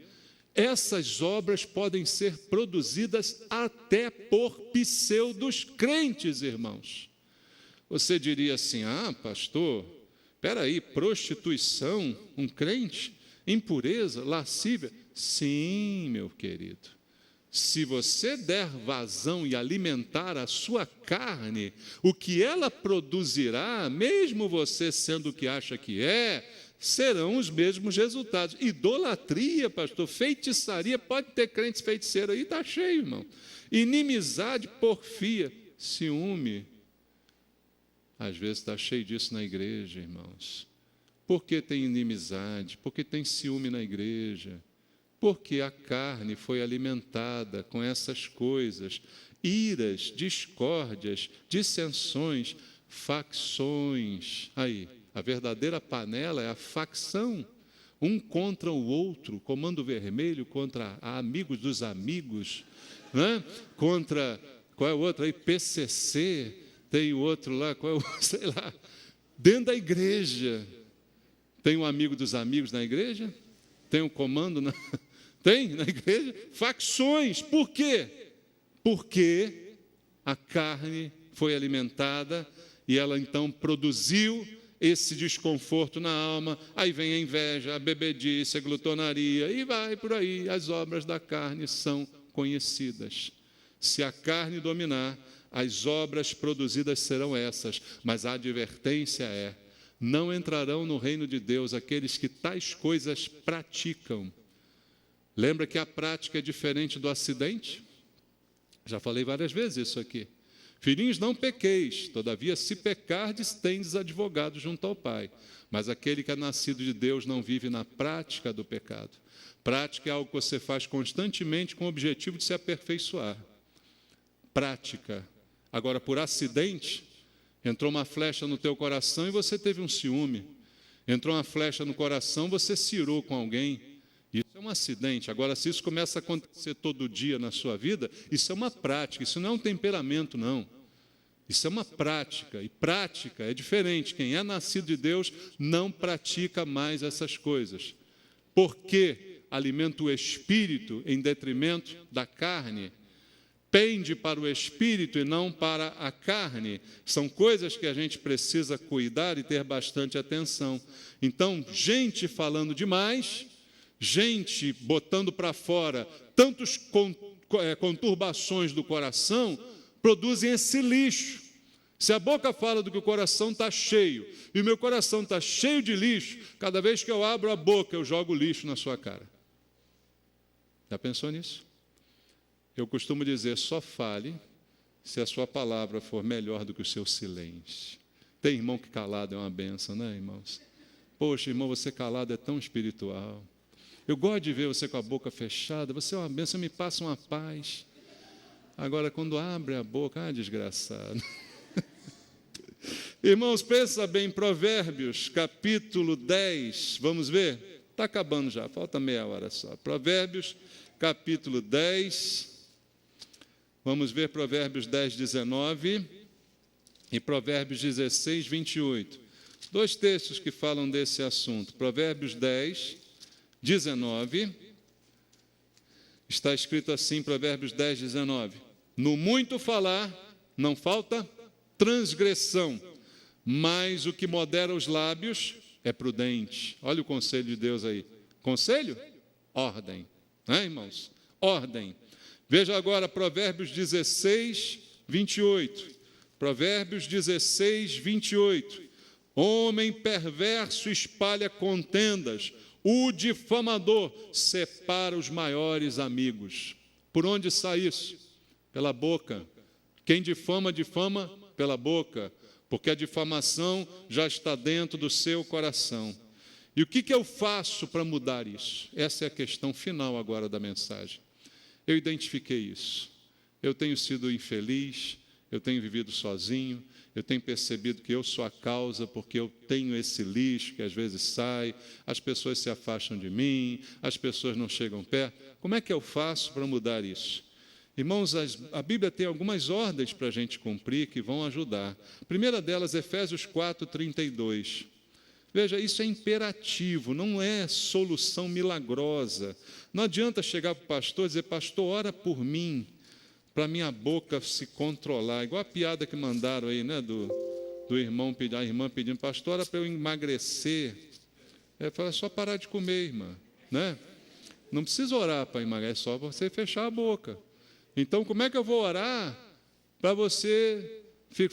essas obras podem ser produzidas até por pseudos crentes, irmãos. Você diria assim: ah, pastor, espera aí, prostituição, um crente, impureza, lascívia? Sim, meu querido. Se você der vazão e alimentar a sua carne, o que ela produzirá, mesmo você sendo o que acha que é, serão os mesmos resultados. Idolatria, pastor, feitiçaria, pode ter crentes feiticeiros aí, está cheio, irmão. Inimizade, porfia, ciúme. Às vezes está cheio disso na igreja, irmãos. Por que tem inimizade? Por que tem ciúme na igreja? Porque a carne foi alimentada com essas coisas, iras, discórdias, dissensões, facções. Aí, a verdadeira panela é a facção, um contra o outro, Comando Vermelho contra amigos dos amigos, né? Contra, qual é o outro aí? PCC, tem o outro lá, qual é o, sei lá, dentro da igreja. Tem um amigo dos amigos na igreja? Tem um comando na... Tem na igreja? Facções. Por quê? Porque a carne foi alimentada e ela então produziu esse desconforto na alma. Aí vem a inveja, a bebedice, a glutonaria e vai por aí. As obras da carne são conhecidas. Se a carne dominar, as obras produzidas serão essas. Mas a advertência é: não entrarão no reino de Deus aqueles que tais coisas praticam. Lembra que a prática é diferente do acidente? Já falei várias vezes isso aqui. Filhinhos, não pequeis, todavia, se pecardes, tendes advogado junto ao Pai. Mas aquele que é nascido de Deus não vive na prática do pecado. Prática é algo que você faz constantemente com o objetivo de se aperfeiçoar. Prática. Agora, por acidente, entrou uma flecha no teu coração e você teve um ciúme. Entrou uma flecha no coração, você cirou com alguém. Isso é um acidente. Agora, se isso começa a acontecer todo dia na sua vida, isso é uma prática, isso não é um temperamento, não. Isso é uma prática, e prática é diferente. Quem é nascido de Deus não pratica mais essas coisas. Porque alimenta o espírito em detrimento da carne. Pende para o espírito e não para a carne. São coisas que a gente precisa cuidar e ter bastante atenção. Então, gente falando demais, gente botando para fora tantas conturbações do coração, produzem esse lixo. Se a boca fala do que o coração está cheio, e o meu coração está cheio de lixo, cada vez que eu abro a boca, eu jogo lixo na sua cara. Já pensou nisso? Eu costumo dizer, só fale se a sua palavra for melhor do que o seu silêncio. Tem irmão que calado é uma benção, né, irmãos? Poxa, irmão, você calado é tão espiritual. Eu gosto de ver você com a boca fechada, você é uma benção, me passa uma paz. Agora, quando abre a boca, desgraçado. Irmãos, pensa bem, Provérbios, capítulo 10, vamos ver? Está acabando já, falta meia hora só. Provérbios, capítulo 10, vamos ver Provérbios 10, 19 e Provérbios 16, 28. Dois textos que falam desse assunto. Provérbios 10, 19, está escrito assim, Provérbios 10, 19. No muito falar, não falta transgressão, mas o que modera os lábios é prudente. Olha o conselho de Deus aí. Conselho? Ordem. Irmãos? Ordem. Veja agora Provérbios 16, 28. Provérbios 16, 28. Homem perverso espalha contendas, o difamador separa os maiores amigos. Por onde sai isso? Pela boca. Quem difama, difama pela boca, porque a difamação já está dentro do seu coração. E o que eu faço para mudar isso? Essa é a questão final agora da mensagem. Eu identifiquei isso. Eu tenho sido infeliz, eu tenho vivido sozinho, eu tenho percebido que eu sou a causa, porque eu tenho esse lixo que às vezes sai, as pessoas se afastam de mim, as pessoas não chegam perto. Como é que eu faço para mudar isso? Irmãos, a Bíblia tem algumas ordens para a gente cumprir que vão ajudar. A primeira delas, Efésios 4, 32. Veja, isso é imperativo, não é solução milagrosa. Não adianta chegar para o pastor e dizer, pastor, ora por mim, para minha boca se controlar. Igual a piada que mandaram aí, né, do irmão, a irmã pedindo, pastor, ora para eu emagrecer. É só parar de comer, irmã. Né? Não precisa orar para emagrecer, é só você fechar a boca. Então, como é que eu vou orar para você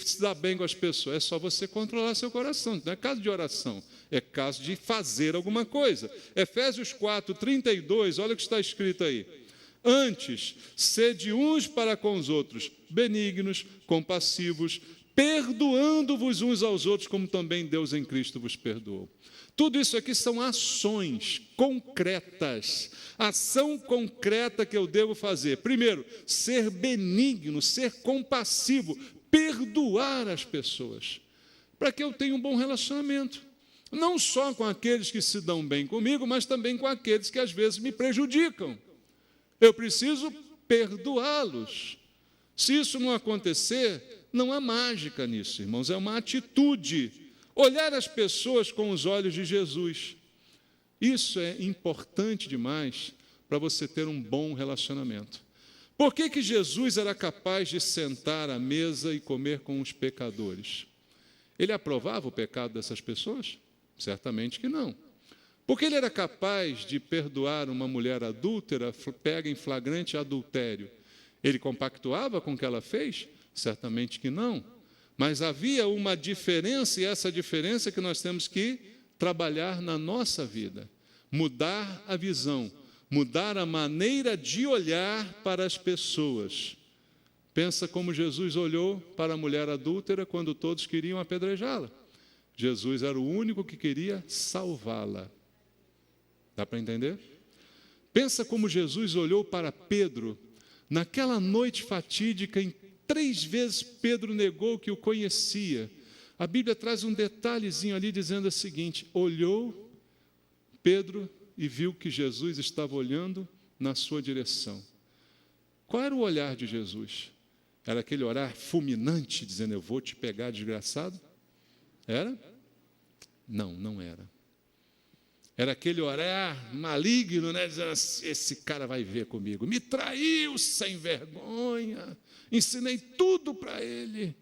se dar bem com as pessoas? É só você controlar seu coração. Não é caso de oração, é caso de fazer alguma coisa. Efésios 4, 32, olha o que está escrito aí. Antes, sede uns para com os outros, benignos, compassivos, perdoando-vos uns aos outros, como também Deus em Cristo vos perdoou. Tudo isso aqui são ações concretas. Ação concreta que eu devo fazer. Primeiro, ser benigno, ser compassivo, perdoar as pessoas, para que eu tenha um bom relacionamento. Não só com aqueles que se dão bem comigo, mas também com aqueles que às vezes me prejudicam. Eu preciso perdoá-los. Se isso não acontecer, não há mágica nisso, irmãos, é uma atitude. Olhar as pessoas com os olhos de Jesus. Isso é importante demais para você ter um bom relacionamento. Por que Jesus era capaz de sentar à mesa e comer com os pecadores? Ele aprovava o pecado dessas pessoas? Certamente que não. Por que ele era capaz de perdoar uma mulher adúltera, pega em flagrante adultério? Ele compactuava com o que ela fez? Certamente que não. Mas havia uma diferença, e essa diferença que nós temos que trabalhar na nossa vida. Mudar a visão, mudar a maneira de olhar para as pessoas. Pensa como Jesus olhou para a mulher adúltera quando todos queriam apedrejá-la. Jesus era o único que queria salvá-la. Dá para entender? Pensa como Jesus olhou para Pedro naquela noite fatídica em 3 vezes Pedro negou que o conhecia, A Bíblia traz um detalhezinho ali dizendo o seguinte: olhou Pedro e viu que Jesus estava olhando na sua direção. Qual era o olhar de Jesus? Era aquele olhar fulminante, dizendo, eu vou te pegar, desgraçado? Era? Não, não era. Era aquele olhar maligno, né? Dizendo, esse cara vai ver comigo. Me traiu sem vergonha. Ensinei tudo para ele.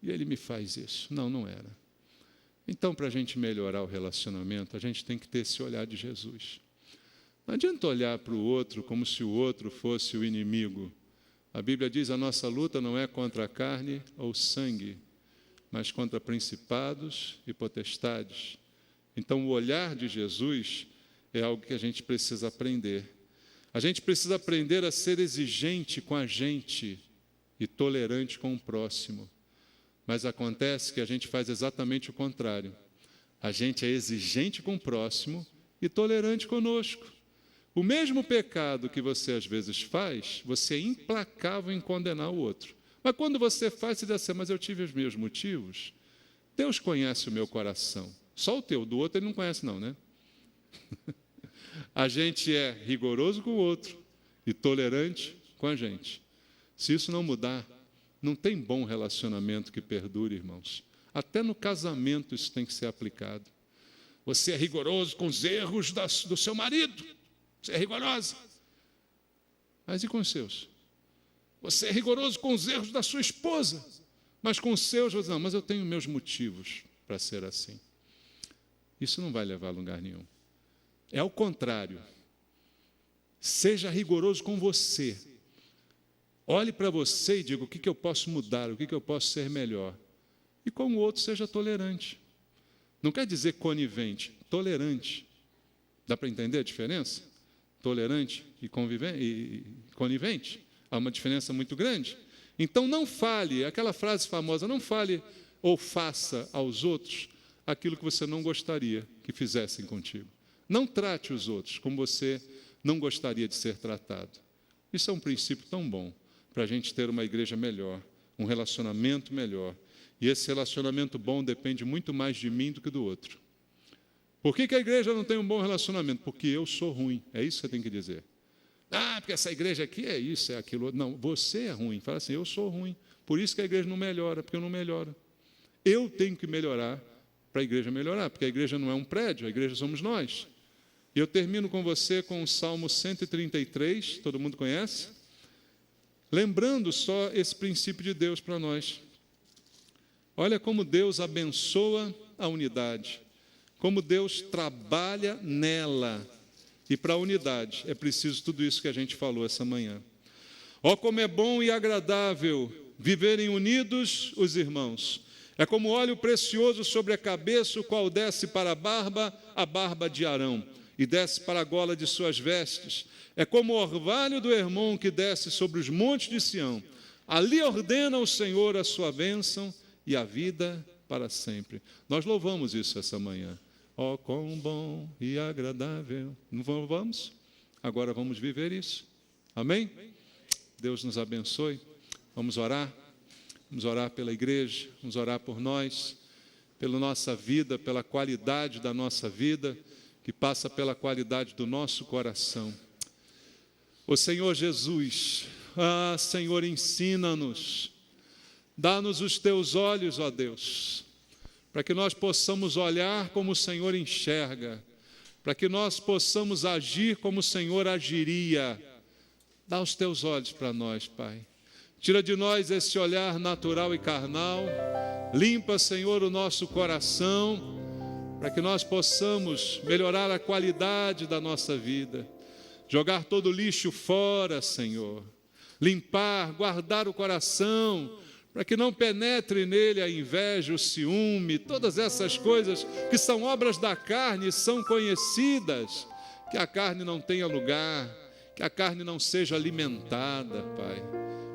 E ele me faz isso. Não, não era. Então, para a gente melhorar o relacionamento, a gente tem que ter esse olhar de Jesus. Não adianta olhar para o outro como se o outro fosse o inimigo. A Bíblia diz, a nossa luta não é contra a carne ou sangue, mas contra principados e potestades. Então, o olhar de Jesus é algo que a gente precisa aprender. A gente precisa aprender a ser exigente com a gente e tolerante com o próximo. Mas acontece que a gente faz exatamente o contrário. A gente é exigente com o próximo e tolerante conosco. O mesmo pecado que você às vezes faz, você é implacável em condenar o outro. Mas quando você faz, você diz assim, mas eu tive os meus motivos. Deus conhece o meu coração. Só o teu, do outro ele não conhece não, né? A gente é rigoroso com o outro e tolerante com a gente. Se isso não mudar, não tem bom relacionamento que perdure, irmãos. Até no casamento isso tem que ser aplicado. Você é rigoroso com os erros do seu marido. Você é rigorosa. Mas e com os seus? Você é rigoroso com os erros da sua esposa. Mas com os seus, você não, mas eu tenho meus motivos para ser assim. Isso não vai levar a lugar nenhum. É ao contrário. Seja rigoroso com você. Olhe para você e diga o que eu posso mudar, o que eu posso ser melhor. E com o outro seja tolerante. Não quer dizer conivente, tolerante. Dá para entender a diferença? Tolerante e conivente. Há uma diferença muito grande. Então não fale, aquela frase famosa, não fale ou faça aos outros aquilo que você não gostaria que fizessem contigo. Não trate os outros como você não gostaria de ser tratado. Isso é um princípio tão bom para a gente ter uma igreja melhor, um relacionamento melhor. E esse relacionamento bom depende muito mais de mim do que do outro. Por que a igreja não tem um bom relacionamento? Porque eu sou ruim. É isso que você tem que dizer. Ah, porque essa igreja aqui é isso, é aquilo. Não, você é ruim. Fala assim, eu sou ruim. Por isso que a igreja não melhora, porque eu não melhoro. Eu tenho que melhorar para a igreja melhorar, porque a igreja não é um prédio, a igreja somos nós. E eu termino com você com o Salmo 133, todo mundo conhece? Lembrando só esse princípio de Deus para nós. Olha como Deus abençoa a unidade, como Deus trabalha nela. E para a unidade é preciso tudo isso que a gente falou essa manhã. Ó, como é bom e agradável viverem unidos os irmãos. É como óleo precioso sobre a cabeça, o qual desce para a barba de Arão, e desce para a gola de suas vestes. É como o orvalho do Hermon que desce sobre os montes de Sião. Ali ordena o Senhor a sua bênção e a vida para sempre. Nós louvamos isso essa manhã. Ó, quão bom e agradável. Não vamos? Agora vamos viver isso. Amém? Deus nos abençoe. Vamos orar. Vamos orar pela igreja, vamos orar por nós, pela nossa vida, pela qualidade da nossa vida, que passa pela qualidade do nosso coração. Ô Senhor Jesus, Senhor, ensina-nos, dá-nos os teus olhos, ó Deus, para que nós possamos olhar como o Senhor enxerga, para que nós possamos agir como o Senhor agiria. Dá os teus olhos para nós, Pai. Tira de nós esse olhar natural e carnal. Limpa, Senhor, o nosso coração, para que nós possamos melhorar a qualidade da nossa vida. Jogar todo o lixo fora, Senhor. Limpar, guardar o coração, para que não penetre nele a inveja, o ciúme, todas essas coisas que são obras da carne e são conhecidas. Que a carne não tenha lugar, que a carne não seja alimentada, Pai.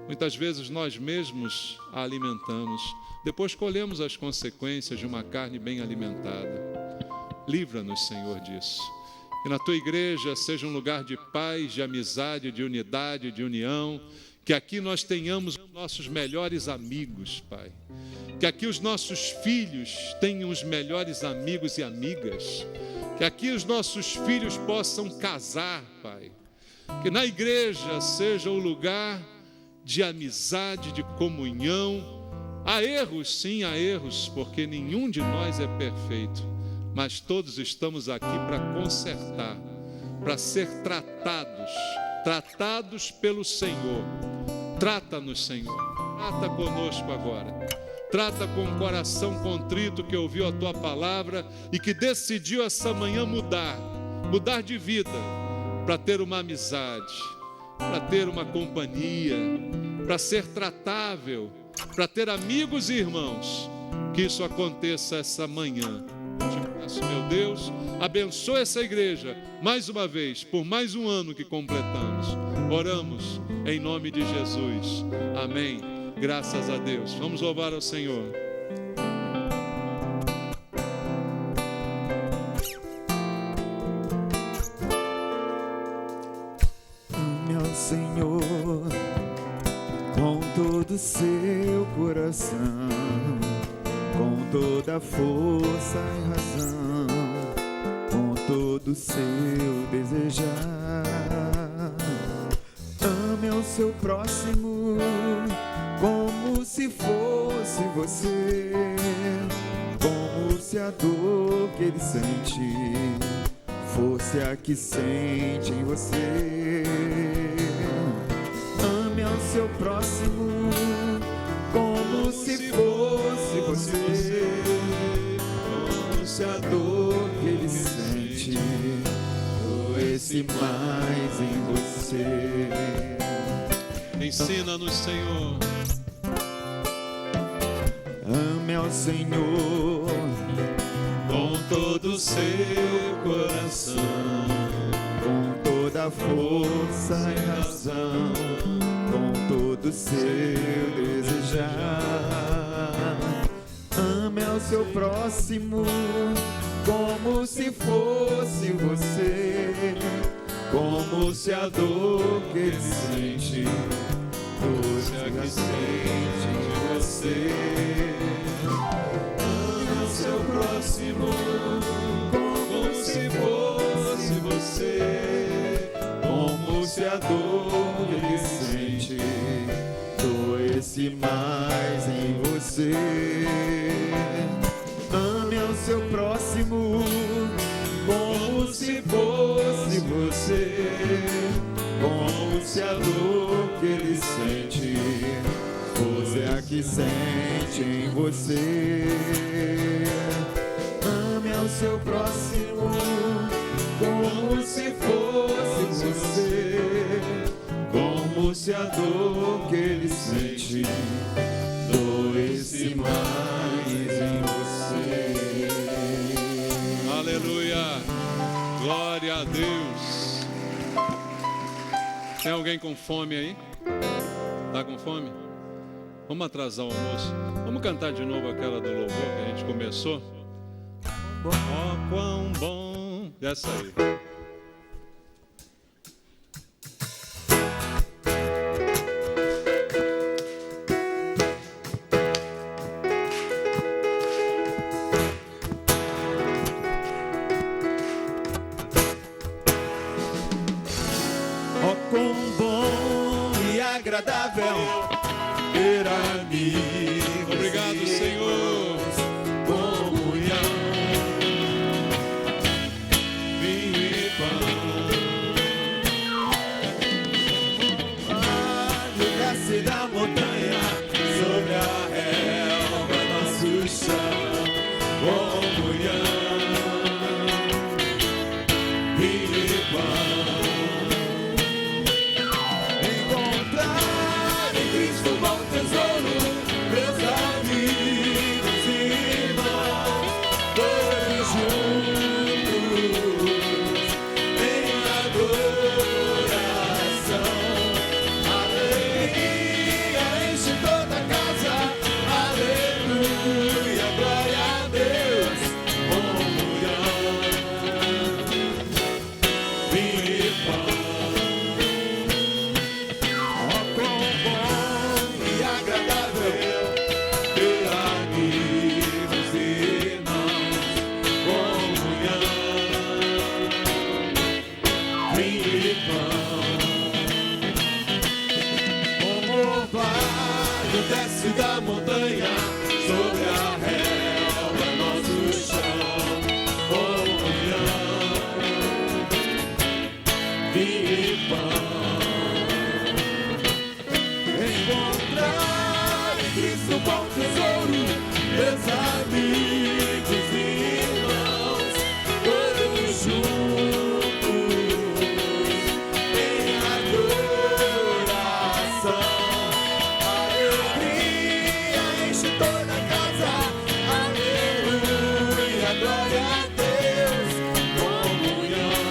Muitas vezes nós mesmos a alimentamos, depois colhemos as consequências de uma carne bem alimentada. Livra-nos, Senhor, disso. Que na Tua igreja seja um lugar de paz, de amizade, de unidade, de união, Que aqui nós tenhamos os nossos melhores amigos, Pai. Que aqui os nossos filhos tenham os melhores amigos e amigas. Que aqui os nossos filhos possam casar, Pai. Que na igreja seja o lugar de amizade, de comunhão. Há erros, sim, há erros, porque nenhum de nós é perfeito. Mas todos estamos aqui para consertar, para ser tratados pelo Senhor. Trata-nos, Senhor. Trata conosco agora. Trata com o coração contrito que ouviu a Tua palavra e que decidiu essa manhã mudar de vida, para ter uma amizade, para ter uma companhia, para ser tratável, para ter amigos e irmãos. Que isso aconteça essa manhã. Te peço, meu Deus, abençoe essa igreja mais uma vez, por mais um ano que completamos. Oramos em nome de Jesus. Amém. Graças a Deus. Vamos louvar ao Senhor. Ame ao Senhor com todo o seu coração, com toda a força e razão, com todo o seu desejar. Ame ao seu próximo como se fosse você, como se a dor que ele sente fosse a que sente em você. Ame ao seu próximo como se fosse você, como se a dor que ele sente doesse mais em você. Ensina-nos, Senhor. Ame ao Senhor Com todo o seu coração, com toda a força e razão, com todo o seu desejar. Ame ao seu próximo como se fosse você, como se a dor que ele sente fosse a que sente em você. Ame ao seu próximo como se fosse você, como se a dor que ele sente doesse mais em você. Ame ao seu próximo como se fosse você, como se a dor que ele sente fosse a que sente em você. Ame ao seu próximo como se fosse você, como se a dor que ele sente doesse mais em você. Aleluia. Glória a Deus. Tem alguém com fome aí? Está com fome? Vamos atrasar o almoço. Vamos cantar de novo aquela do louvor que a gente começou? Oh, quão bom. Essa aí. Oh, quão bom e agradável ter amigos. Obrigado, Senhor. Comunhão, vinho e pão. No desce da montanha, sobre a relva, nosso chão. Comunhão, vinho e pão. Encontrar em Cristo bom tesouro, Deus desce da montanha sobre a relva, nosso chão, comunhão, vinho e pão. Encontrar em Cristo bom tesouro, meus amigos e irmãos, todos juntos em adoração. Alegria enche toda a casa, aleluia, glória a Deus, comunhão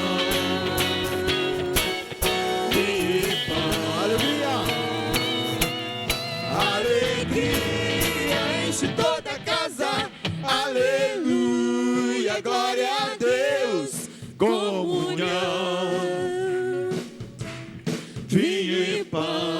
e pão. Aleluia, alegria enche toda a casa, aleluia, glória a Deus, comunhão, vinho e pão.